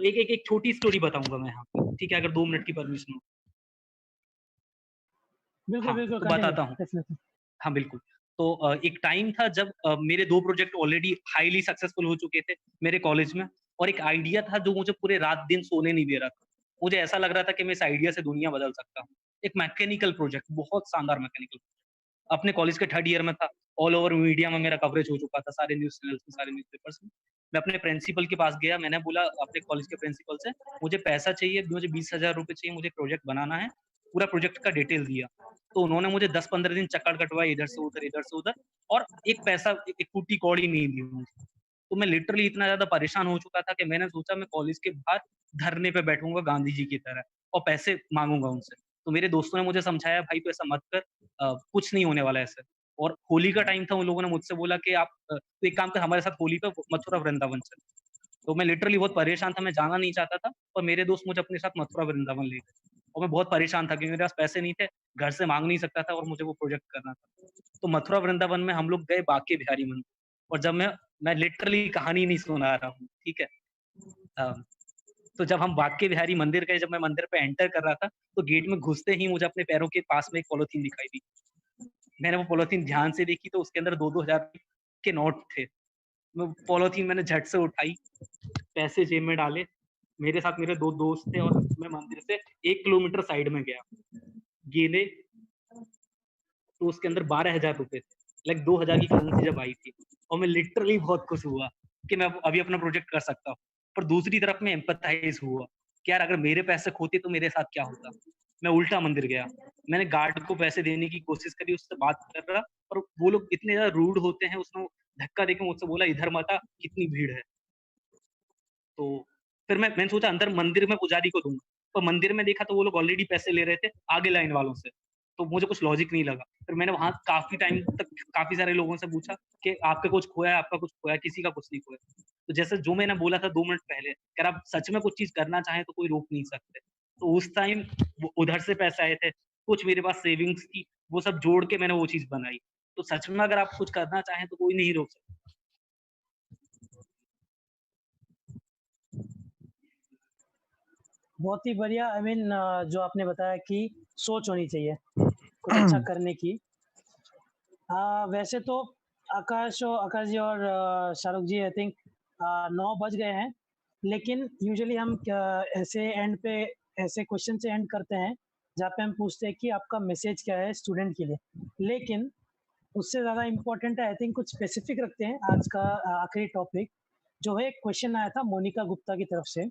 Speaker 3: एक एक एक छोटी स्टोरी बताऊंगा मैं यहाँ पे, ठीक है, अगर 2 मिनट की परमिशन हो।
Speaker 1: बिल्कुल
Speaker 3: हाँ
Speaker 1: बिल्कुल
Speaker 3: तो
Speaker 1: कंटिन्यू
Speaker 3: बताता हूँ।
Speaker 1: डेफिनेटली।
Speaker 3: हाँ बिल्कुल। तो एक टाइम था जब मेरे 2 प्रोजेक्ट ऑलरेडी हाईली सक्सेसफुल हो चुके थे मेरे कॉलेज में, और एक आइडिया था जो मुझे पूरे रात दिन सोने नहीं दे रहा था। मुझे ऐसा लग रहा था कि मैं इस आइडिया से दुनिया बदल सकता हूँ। एक मैकेनिकल प्रोजेक्ट, बहुत शानदार मैकेनिकल। अपने कॉलेज के 3rd ईयर में था। ऑल ओवर मीडिया में मेरा कवरेज हो चुका था, सारे न्यूज़ चैनल्स में, सारे न्यूज़पेपर्स में। मैं अपने प्रिंसिपल के पास गया, मैंने बोला अपने कॉलेज के प्रिंसिपल से, मुझे पैसा चाहिए, मुझे 20,000 रुपए चाहिए, मुझे प्रोजेक्ट बनाना है। पूरा प्रोजेक्ट का डिटेल दिया। तो उन्होंने मुझे 10-15 दिन चक्कर कटवाए, इधर से उधर, इधर से उधर, और एक पैसा, एक फूटी कौड़ी नहीं दी मुझे। तो मैं लिटरली इतना ज्यादा परेशान हो चुका था कि मैंने सोचा मैं कॉलेज के बाहर धरने पे बैठूंगा गांधी जी की तरह, और पैसे मांगूंगा उनसे। तो मेरे दोस्तों ने मुझे समझाया, भाई तो ऐसा मत कर, कुछ नहीं होने वाला ऐसे। और होली का टाइम था, उन लोगों ने मुझसे बोला कि आप तो एक काम कर, हमारे साथ होली पे मथुरा वृंदावन चल। तो मैं लिटरली बहुत परेशान था, मैं जाना नहीं चाहता था, और मेरे दोस्त मुझे अपने साथ मथुरा वृंदावन ले गए। और मैं बहुत परेशान था क्योंकि मेरे पास पैसे नहीं थे, घर से मांग नहीं सकता था, और मुझे वो प्रोजेक्ट करना था। तो मथुरा वृंदावन में हम लोग गए बांके बिहारी मंदिर। और जब मैं लिटरली कहानी नहीं सुना रहा हूँ, ठीक है। अ, तो जब हम बांके बिहारी मंदिर गए, जब मैं मंदिर पे एंटर कर रहा था, तो गेट में घुसते ही मुझे अपने पैरों के पास में एक पॉलिथीन दिखाई दी। मैंने वो पॉलिथीन ध्यान से देखी, तो उसके अंदर 2-2 हजार के नोट थे। मैं पॉलिथीन मैंने झट से उठाई, पैसे जेब में डाले, मेरे साथ मेरे 2 दोस्त थे, और मैं मंदिर से 1 किलोमीटर साइड में गया। गेले तो उसके अंदर 12,000 रुपए थे। लाइक 2,000 की करेंसी जब आई थी, और मैं लिटरली बहुत खुश हुआ कि मैं अभी अपना प्रोजेक्ट कर सकता हूँ। पर दूसरी तरफ मैं एम्पैथाइज हुआ कि यार अगर मेरे पैसे खोते तो मेरे साथ क्या होता। मैं उल्टा मंदिर गया, मैंने गार्ड को पैसे देने की कोशिश करी, उससे बात कर रहा, और वो लोग इतने ज्यादा रूड होते हैं, उसने धक्का देके मुझसे बोला, इधर मत आ, कितनी भीड़ है। तो फिर मैंने सोचा अंदर मंदिर में पुजारी को दूंगा, पर मंदिर में देखा तो वो लोग ऑलरेडी पैसे ले रहे थे आगे लाइन वालों से। तो मुझे कुछ लॉजिक नहीं लगा। फिर मैंने वहां काफी टाइम तक काफी सारे लोगों से पूछा कि आपका कुछ खोया है, आपका कुछ खोया है? किसी का कुछ नहीं खोया। तो जैसे जो मैंने बोला था 2 मिनट पहले, अगर आप सच में कुछ चीज करना चाहें तो कोई रोक नहीं सकते। तो उस टाइम उधर से पैसे आए थे, कुछ मेरे पास सेविंग्स थी, वो सब जोड़ के मैंने वो चीज बनाई। तो सच में अगर आप कुछ करना चाहें तो कोई नहीं रोक सकता।
Speaker 1: बहुत ही बढ़िया। आई मीन जो आपने बताया कि सोच होनी चाहिए कुछ अच्छा करने की। वैसे तो आकाश जी और शाहरुख जी आई थिंक 9 बज गए हैं, लेकिन यूजुअली हम ऐसे एंड पे ऐसे क्वेश्चन से एंड करते हैं जहाँ पे हम पूछते हैं कि आपका मैसेज क्या है स्टूडेंट के लिए। लेकिन उससे ज़्यादा इम्पोर्टेंट है आई थिंक कुछ स्पेसिफिक रखते हैं आज का आखिरी टॉपिक, जो है एक क्वेश्चन आया था मोनिका गुप्ता की तरफ से,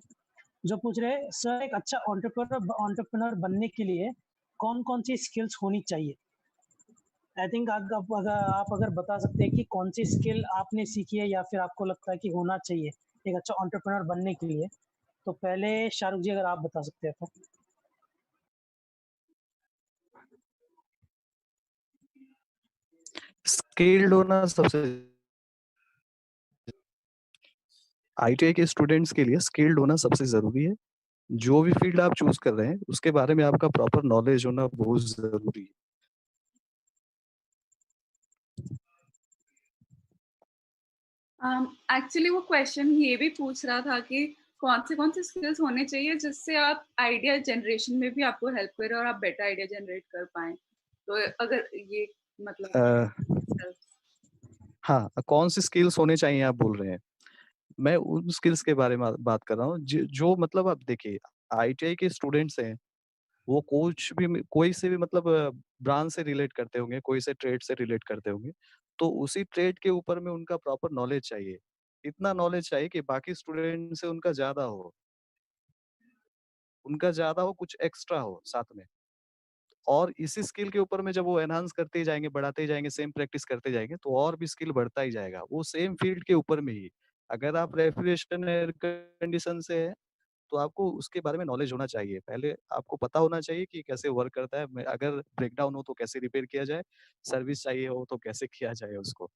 Speaker 1: जो पूछ रहे हैं, सर एक अच्छा एंटरप्रेन्योर बनने के लिए कौन कौन सी स्किल्स होनी चाहिए। आई थिंक आप अगर बता सकते हैं कि कौन सी स्किल आपने सीखी है या फिर आपको लगता है कि होना चाहिए एक अच्छा एंटरप्रेन्योर बनने के लिए, तो पहले शाहरुख जी अगर आप बता सकते हैं तो।
Speaker 2: स्किल्ड होना सबसे आईटीआई के स्टूडेंट्स के लिए स्किल्ड होना सबसे ज़रूरी है। जो भी फील्ड आप चूज़ कर रहे हैं, उसके बारे में आपका प्रॉपर नॉलेज होना बहुत ज़रूरी है।
Speaker 6: एक्चुअली वो क्वेश्चन ये भी पूछ रहा था कि कौन से स्किल्स होने चाहिए जिससे आप आइडिया जनरेशन में भी आपको हेल्प करे और आप बेटर आइडिया जनरेट कर पाएँ। तो अगर ये मतलब
Speaker 2: अ, हाँ, कौन सी स्किल्स होने चाहिए आप बोल रहे हैं? मैं उन स्किल्स के बारे में बात कर रहा हूँ जो मतलब आप देखिए आईटीआई के स्टूडेंट्स हैं, वो कुछ भी कोई से भी मतलब ब्रांच से रिलेट करते होंगे, कोई से ट्रेड से रिलेट करते होंगे, तो उसी ट्रेड के ऊपर में उनका प्रॉपर नॉलेज चाहिए। इतना नॉलेज चाहिए कि बाकी स्टूडेंट से उनका ज़्यादा हो, कुछ एक्स्ट्रा हो साथ में। और इसी स्किल के ऊपर में जब वो एनहांस करते ही जाएँगे, बढ़ाते ही जाएँगे, सेम प्रैक्टिस करते जाएँगे, तो और भी स्किल बढ़ता ही जाएगा। वो सेम फील्ड के ऊपर में ही। अगर आप रेफ्रिजरेशन एयर कंडीशन से हैं, तो आपको उसके बारे में नॉलेज होना चाहिए। पहले आपको पता होना चाहिए कि कैसे वर्क करता है। अगर ब्रेकडाउन हो तो कैसे रिपेयर किया जाए, सर्विस चाहिए हो तो कैसे किया जाए उसको।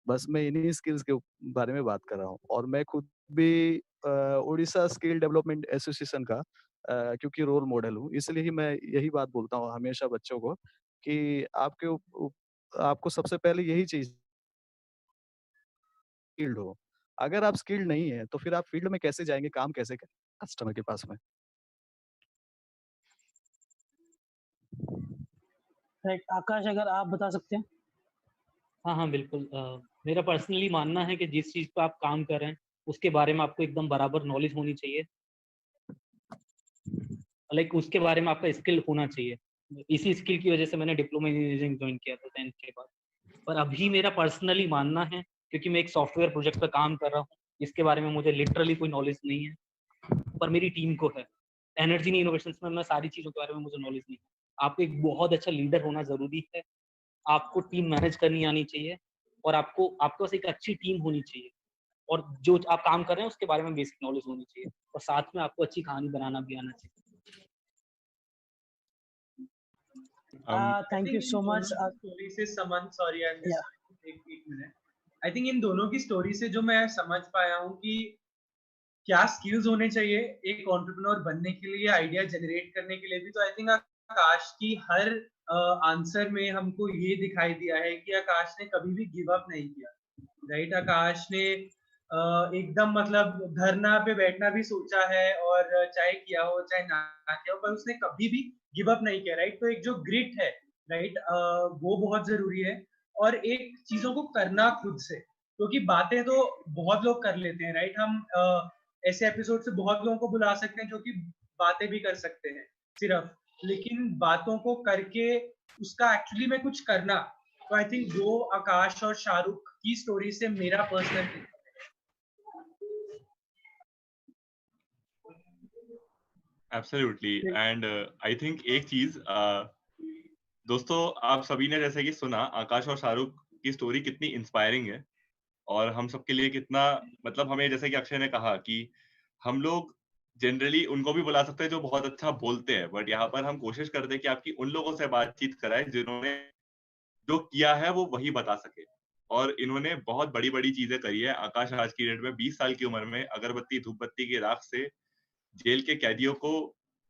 Speaker 2: बस मैं इन्हीं स्किल्स के बारे में बात कर रहा हूँ और मैं खुद भी उड़ीसा स्किल डेवलपमेंट एसोसिएशन का क्योंकि रोल मॉडल हूँ, इसलिए ही मैं यही बात बोलता हूँ हमेशा बच्चों को कि आपको सबसे पहले यही चीज़ स्किल्ड हो। अगर आप स्किल्ड नहीं है, तो फिर आप फील्ड में कैसे जाएँगे, काम कैसे करेंगे कस्टमर के पास में?
Speaker 1: राइट, आकाश अगर आप बता सकते हैं?
Speaker 3: हाँ, हाँ, बिल्कुल मेरा पर्सनली मानना है कि जिस चीज़ पे आप काम कर रहे हैं, उसके बारे में आपको एकदम बराबर नॉलेज होनी चाहिए। लाइक उसके बारे में आपका स्किल होना चाहिए। इसी स्किल की वजह से मैंने डिप्लोमा इंजीनियरिंग जॉइन किया था 10th के बाद। पर अभी मेरा पर्सनली मानना है क्योंकि मैं एक सॉफ्टवेयर प्रोजेक्ट पे काम कर रहा हूँ, जिसके बारे में मुझे लिटरली कोई नॉलेज नहीं है, पर मेरी टीम को है। एनर्जी इनोवेशंस में मैं सारी चीज़ों के बारे में मुझे नॉलेज नहीं है। आपको एक बहुत अच्छा लीडर होना ज़रूरी है, आपको टीम मैनेज करनी आनी चाहिए और आपके पास एक अच्छी टीम होनी चाहिए और जो आप काम कर रहे हैं उसके बारे में बेसिक नॉलेज होनी चाहिए और साथ में आपको अच्छी कहानी बनाना भी आना चाहिए।
Speaker 5: I
Speaker 1: thank you
Speaker 5: think in
Speaker 1: so
Speaker 5: दोनों
Speaker 1: मच।
Speaker 5: की स्टोरी से समझ सॉरी आई
Speaker 1: या
Speaker 5: मिस एक मिनट। आई थिंक इन दोनों की स्टोरी से जो मैं समझ पाया हूँ कि क्या स्किल्स होने चाहिए एक एंटरप्रेन्योर बनने के लिए, आइडिया जनरेट करने के लिए भी। तो आई थिंक आकाश की हर आंसर में हमको ये दिखाई दिया है कि आकाश ने कभी भी गिव अप नहीं किया। राइट, आकाश ने एकदम मतलब धरना पे बैठना भी सोचा है और चाहे किया हो चाहे ना किया हो, पर उसने कभी भी गिव अप नहीं किया। राइट, तो एक जो ग्रिट है, राइट, वो बहुत जरूरी है। और एक चीजों को करना खुद से, क्योंकि बातें तो बहुत लोग कर लेते हैं। राइट, हम ऐसे एपिसोड से बहुत लोगों को बुला सकते हैं जो कि बातें भी कर सकते हैं सिर्फ, लेकिन बातों को करके उसका एक्चुअली में कुछ करना। तो आई थिंक वो आकाश और शाहरुख की स्टोरी से मेरा personal
Speaker 4: absolutely and I think एक चीज दोस्तों, आप सभी ने जैसे कि सुना आकाश और शाहरुख की स्टोरी कितनी इंस्पायरिंग है और हम सबके लिए कितना, मतलब हमें जैसे कि अक्षय ने कहा कि हम लोग जनरली उनको भी बुला सकते हैं जो बहुत अच्छा बोलते हैं, बट यहाँ पर हम कोशिश करते हैं कि आपकी उन लोगों से बातचीत कराए जिन्होंने जो किया है वो वही बता सके। और इन्होंने बहुत बड़ी बड़ी चीजें करी है। आकाश आज की डेट में 20 साल की उम्र में अगरबत्ती धूप बत्ती की राख से जेल के कैदियों को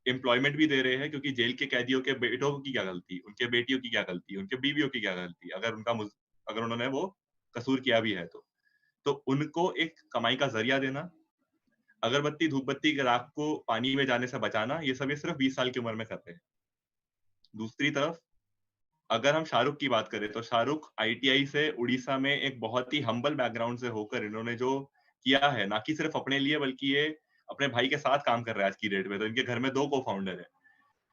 Speaker 4: एम्प्लॉयमेंट भी दे रहे हैं, क्योंकि जेल के कैदियों के बेटों की क्या गलती, उनके बेटियों की क्या गलती, उनके बीवियों की क्या गलती, अगर उन्होंने वो कसूर किया भी है तो उनको एक कमाई का जरिया देना, अगरबत्ती धूप बत्ती के राख को पानी में जाने से बचाना, ये सब ये सिर्फ 20 साल की उम्र में कर रहे हैं। दूसरी तरफ अगर हम शाहरुख की बात करें तो शाहरुख आईटीआई से उड़ीसा में एक बहुत ही हम्बल बैकग्राउंड से होकर इन्होंने जो किया है, ना कि सिर्फ अपने लिए बल्कि ये अपने भाई के साथ काम कर रहा है आज की डेट में। तो इनके घर में 2 को-फाउंडर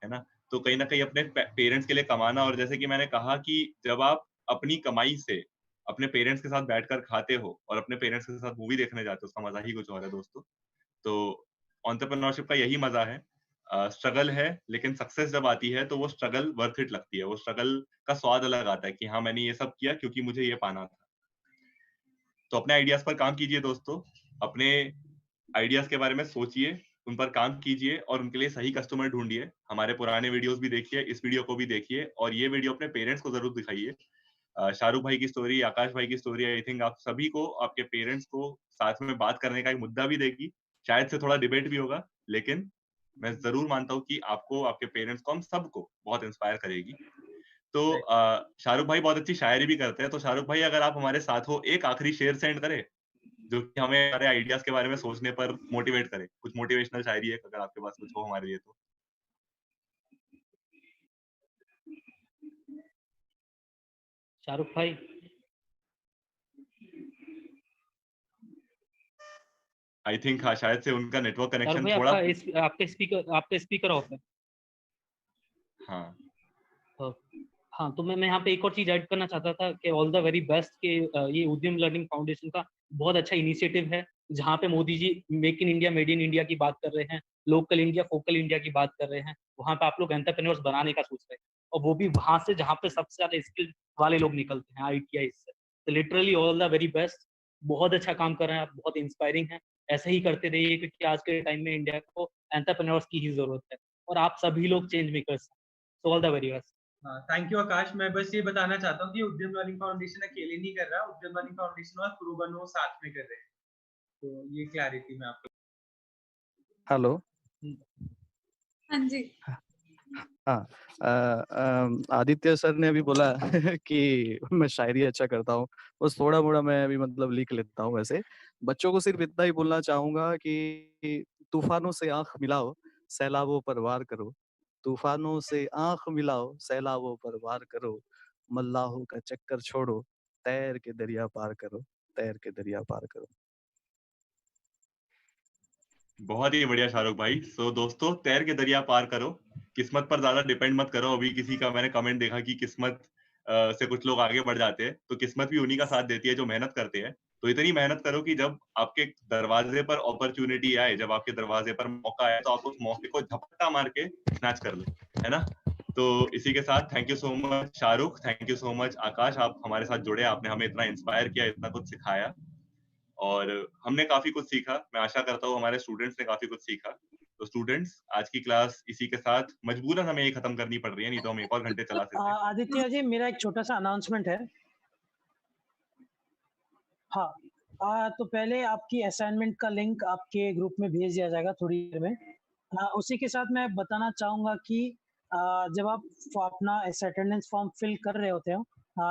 Speaker 4: है ना? तो कहीं न कहीं अपने पेरेंट्स के लिए कमाना, और जैसे कि मैंने कहा कि जब आप अपनी कमाई से अपने पेरेंट्स के साथ बैठकर खाते हो और अपने पेरेंट्स के साथ मूवी देखने जाते हो, उसका मजा ही कुछ और है दोस्तों। तो एंटरप्रेन्योरशिप का यही मजा है स्ट्रगल है, लेकिन सक्सेस जब आती है तो वो स्ट्रगल वर्थ इट लगती है, वो स्ट्रगल का स्वाद अलग आता है कि हाँ मैंने ये सब किया क्योंकि मुझे ये पाना था। तो अपने आइडियाज पर काम कीजिए दोस्तों, अपने आइडियाज के बारे में सोचिए, उन पर काम कीजिए और उनके लिए सही कस्टमर ढूंढिए। हमारे पुराने वीडियोस भी देखिए, इस वीडियो को भी देखिए और ये वीडियो अपने पेरेंट्स को जरूर दिखाइए। शाहरुख भाई की स्टोरी, आकाश भाई की स्टोरी, आई थिंक आप सभी को, आपके पेरेंट्स को साथ में बात करने का एक मुद्दा भी देगी। शायद से थोड़ा डिबेट भी होगा, लेकिन मैं जरूर मानता हूँ कि आपको, आपके पेरेंट्स को, हम सबको बहुत इंस्पायर करेगी। तो शाहरुख भाई बहुत अच्छी शायरी भी करते हैं, तो शाहरुख भाई अगर आप हमारे साथ हो, एक आखिरी शेर सेंड करें जो कि हमें हमारे आइडियाज के बारे में सोचने पर मोटिवेट करे। कुछ मोटिवेशनल शायरी है अगर आपके पास कुछ हो हमारे लिए तो।
Speaker 3: शाहरुख भाई,
Speaker 4: आई थिंक हाँ, शायद से उनका नेटवर्क
Speaker 3: शाहरुख
Speaker 4: कनेक्शन
Speaker 3: भाई
Speaker 4: थोड़ा
Speaker 3: आपका स्पीकर ऑफ है।
Speaker 4: हाँ
Speaker 3: तो हाँ, तो मैं यहाँ पे एक और चीज ऐड करना चाहता था कि ऑल द वेरी बेस्ट के ये उद्यम लर्निंग फाउंडेशन का बहुत अच्छा इनिशिएटिव है, जहाँ पे Modi ji make in India, made in India की बात कर रहे हैं, लोकल इंडिया, फोकल इंडिया की बात कर रहे हैं। वहाँ पे आप लोग एंटरप्रेन्योर्स बनाने का सोच रहे हैं, और वो भी वहाँ से जहाँ पे सबसे ज्यादा स्किल वाले लोग निकलते हैं, ITI से। तो literally all the very best, बहुत अच्छा काम कर रहे हैं आप, बहुत इंस्पायरिंग है। ऐसे ही करते रहिए, क्योंकि आज के टाइम में इंडिया को एंटरप्रेन्योर्स की ही जरूरत है, और आप सभी लोग चेंज मेकर्स हैं। So all the very best.
Speaker 5: Thank you Aakash. मैं बस ये बताना चाहता हूँ कि उद्यम लर्निंग फाउंडेशन अकेले नहीं कर रहा, उद्यम लर्निंग फाउंडेशन और प्रो बनो साथ में कर रहे हैं। तो ये क्लैरिटी मैं आपको।
Speaker 2: हेलो।
Speaker 6: हाँ जी।
Speaker 2: हाँ, आदित्य सर ने अभी बोला कि मैं शायरी अच्छा करता हूँ, बस थोड़ा मोड़ा मैं अभी मतलब लिख लेता हूँ। वैसे बच्चों को सिर्फ इतना ही बोलना चाहूंगा कि तूफानों से आंख मिलाओ, सैलाबों पर वार करो। तूफानों से आंख मिलाओ, सैलाबों पर वार करो। मल्लाहों का चक्कर छोड़ो, तैर के दरिया पार करो, तैर के दरिया पार करो।
Speaker 4: बहुत ही बढ़िया शाहरुख भाई। सो दोस्तों, तैर के दरिया पार करो, किस्मत पर ज्यादा डिपेंड मत करो। अभी किसी का मैंने कमेंट देखा कि किस्मत से कुछ लोग आगे बढ़ जाते हैं, तो किस्मत भी उन्हीं का साथ देती है जो मेहनत करते हैं। तो इतनी मेहनत करो कि जब आपके दरवाजे पर अपॉर्चुनिटी आए, जब आपके दरवाजे पर मौका आए, तो आप उस मौके को झपट्टा मार के स्नैच कर ले, है ना। तो इसी के साथ thank you so much Shahrukh, thank you so much Aakash, आप हमारे साथ जुड़े, आपने हमें इतना इंस्पायर किया, इतना कुछ सिखाया और हमने काफी कुछ सीखा। मैं आशा करता हूँ हमारे स्टूडेंट्स ने काफी कुछ सीखा। तो स्टूडेंट्स, आज की क्लास इसी के साथ मजबूरन हमें ये खत्म करनी पड़ रही है, नहीं तो हम एक और घंटे चला सकते हैं।
Speaker 1: आदित्य जी, मेरा एक छोटा सा अनाउंसमेंट है। हाँ, तो पहले आपकी असाइनमेंट का लिंक आपके ग्रुप में भेज दिया जाएगा थोड़ी देर में। उसी के साथ मैं बताना चाहूँगा कि जब आप अपना अटेंडेंस फॉर्म फिल कर रहे होते हो,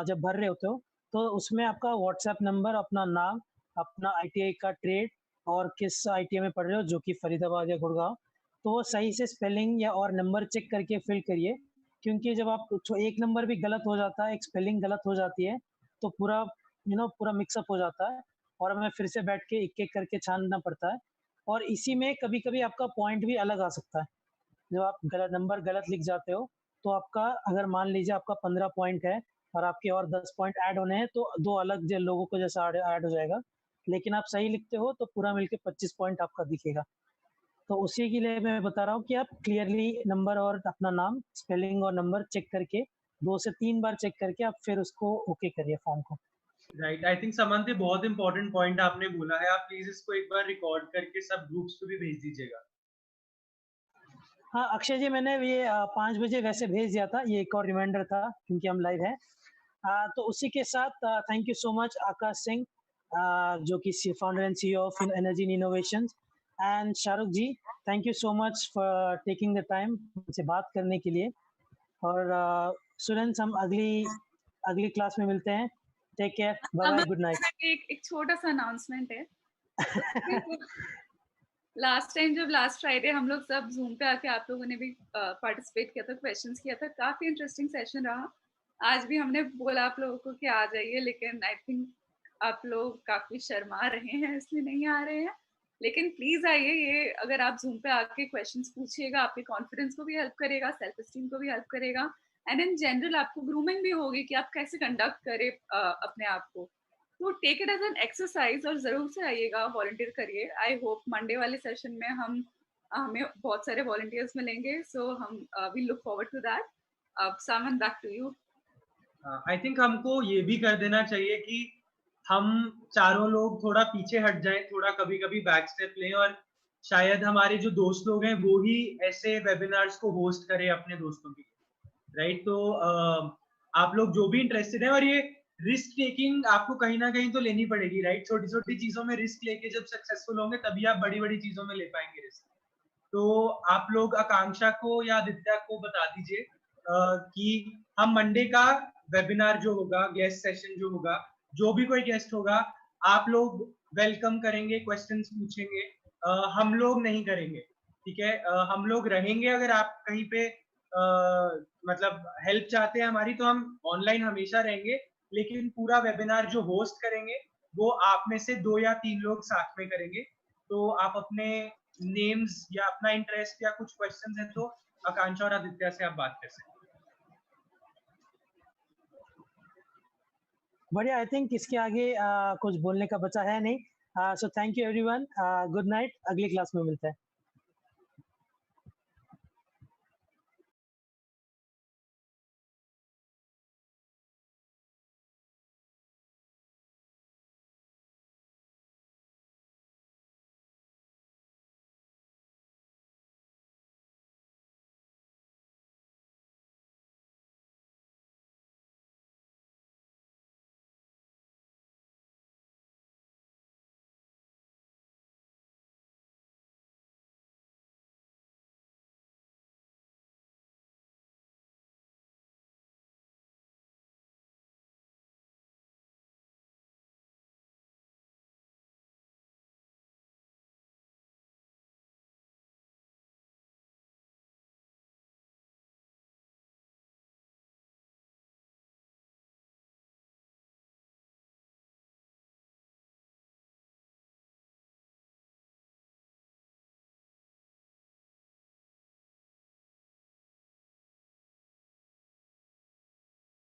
Speaker 1: जब भर रहे होते हो, तो उसमें आपका व्हाट्सएप नंबर, अपना नाम, अपना ITI का ट्रेड और किस ITI में पढ़ रहे हो, जो कि फरीदाबाद या गुड़गांव, तो वो सही से स्पेलिंग या और नंबर चेक करके फिल करिए। क्योंकि जब आप एक नंबर भी गलत हो जाता है, एक स्पेलिंग गलत हो जाती है, तो पूरा पूरा मिक्सअप हो जाता है और हमें फिर से बैठ के एक-एक करके छानना पड़ता है। और इसी में कभी-कभी आपका पॉइंट भी अलग आ सकता है। जब आप गलत नंबर गलत लिख जाते हो, तो आपका, अगर मान लीजिए आपका 15 पॉइंट है और आपके और 10 पॉइंट ऐड होने हैं, तो 2 अलग ज लोगों को जैसा ऐड हो जाएगा। लेकिन आप सही लिखते हो तो पूरा मिलके 25 पॉइंट आपका दिखेगा। तो उसी के लिए मैं बता रहा हूँ कि आप क्लियरली नंबर और अपना नाम, स्पेलिंग और नंबर चेक करके 2 से 3 बार चेक करके आप फिर उसको ओके करिए फॉर्म को।
Speaker 5: राइट, आई थिंक समंत, बहुत इंपॉर्टेंट पॉइंट आपने बोला है। आप प्लीज इसको एक बार रिकॉर्ड करके सब ग्रुप्स पे भी भेज दीजिएगा।
Speaker 1: हाँ, अक्षय जी, मैंने ये 5 बजे वैसे भेज दिया था, ये एक और रिमाइंडर था क्योंकि हम लाइव हैं। तो उसी के साथ thank you so much Akash Singh, जो कि founder and CEO of energy innovations, and Shahrukh ji, thank you so much for taking the time मुझसे बात करने के लिए। और स्टूडेंट्स, हम अगली क्लास में मिलते हैं। Take care, bye bye, good night.
Speaker 6: एक छोटा सा अनाउंसमेंट है। लास्ट टाइम जब लास्ट फ्राइडे हम लोग सब जूम पे आके आप लोगों ने भी पार्टिसिपेट किया था, क्वेश्चंस किया था, काफी इंटरेस्टिंग सेशन रहा। आज भी हमने बोला आप लोगों को कि आ जाइए, लेकिन आई थिंक आप लोग काफी शर्मा रहे हैं इसलिए नहीं आ रहे हैं। लेकिन प्लीज आइए, ये अगर आप जूम पे आके क्वेश्चंस पूछिएगा, आपके कॉन्फिडेंस को भी हेल्प करेगा, सेल्फ एस्टीम को भी हेल्प करेगा, एंड इन जनरल आपको ग्रूमिंग भी होगी कि आप कैसे कंडक्ट करें अपने आप को। तो take it as an exercise और जरूर से आइएगा, वॉलंटियर करिए। आई होप मंडे वाले सेशन में हम हमें बहुत सारे वॉलंटियर्स मिलेंगे, सो हम we look forward to that. Saman, back to you.
Speaker 5: I think हमको ये भी कर देना चाहिए कि हम चारों लोग थोड़ा पीछे हट जाएं, थोड़ा कभी कभी बैक स्टेप लें, और शायद हमारे जो दोस्त लोग हैं वो ही ऐसे वेबिनार्स को होस्ट करें अपने दोस्तों के लिए, राइट? तो आप लोग जो भी इंटरेस्टेड है, और ये रिस्क टेकिंग आपको कहीं ना कहीं तो लेनी पड़ेगी, राइट? छोटी छोटी चीजों में रिस्क लेके जब सक्सेसफुल होंगे तभी आप बड़ी बड़ी चीजों में ले पाएंगे रिस्क. तो आप लोग आकांक्षा को या आदित्य को बता दीजिए कि हम मंडे का वेबिनार जो होगा, गेस्ट सेशन जो होगा, जो भी कोई गेस्ट होगा, आप लोग वेलकम करेंगे, क्वेश्चंस पूछेंगे, हम लोग नहीं करेंगे, ठीक है? हम लोग रहेंगे. अगर आप कहीं पे मतलब हेल्प चाहते हैं हमारी, तो हम ऑनलाइन हमेशा रहेंगे, लेकिन पूरा वेबिनार जो होस्ट करेंगे वो आप में से 2 या 3 लोग साथ में करेंगे. तो आप अपने नेम्स या अपना इंटरेस्ट या कुछ क्वेश्चंस हैं तो आकांक्षा और आदित्य से आप बात कर सकते हैं.
Speaker 1: बढ़िया. आई थिंक इसके आगे कुछ बोलने का बचा है नहीं. So thank you everyone. Good night. अगली क्लास में मिलते हैं.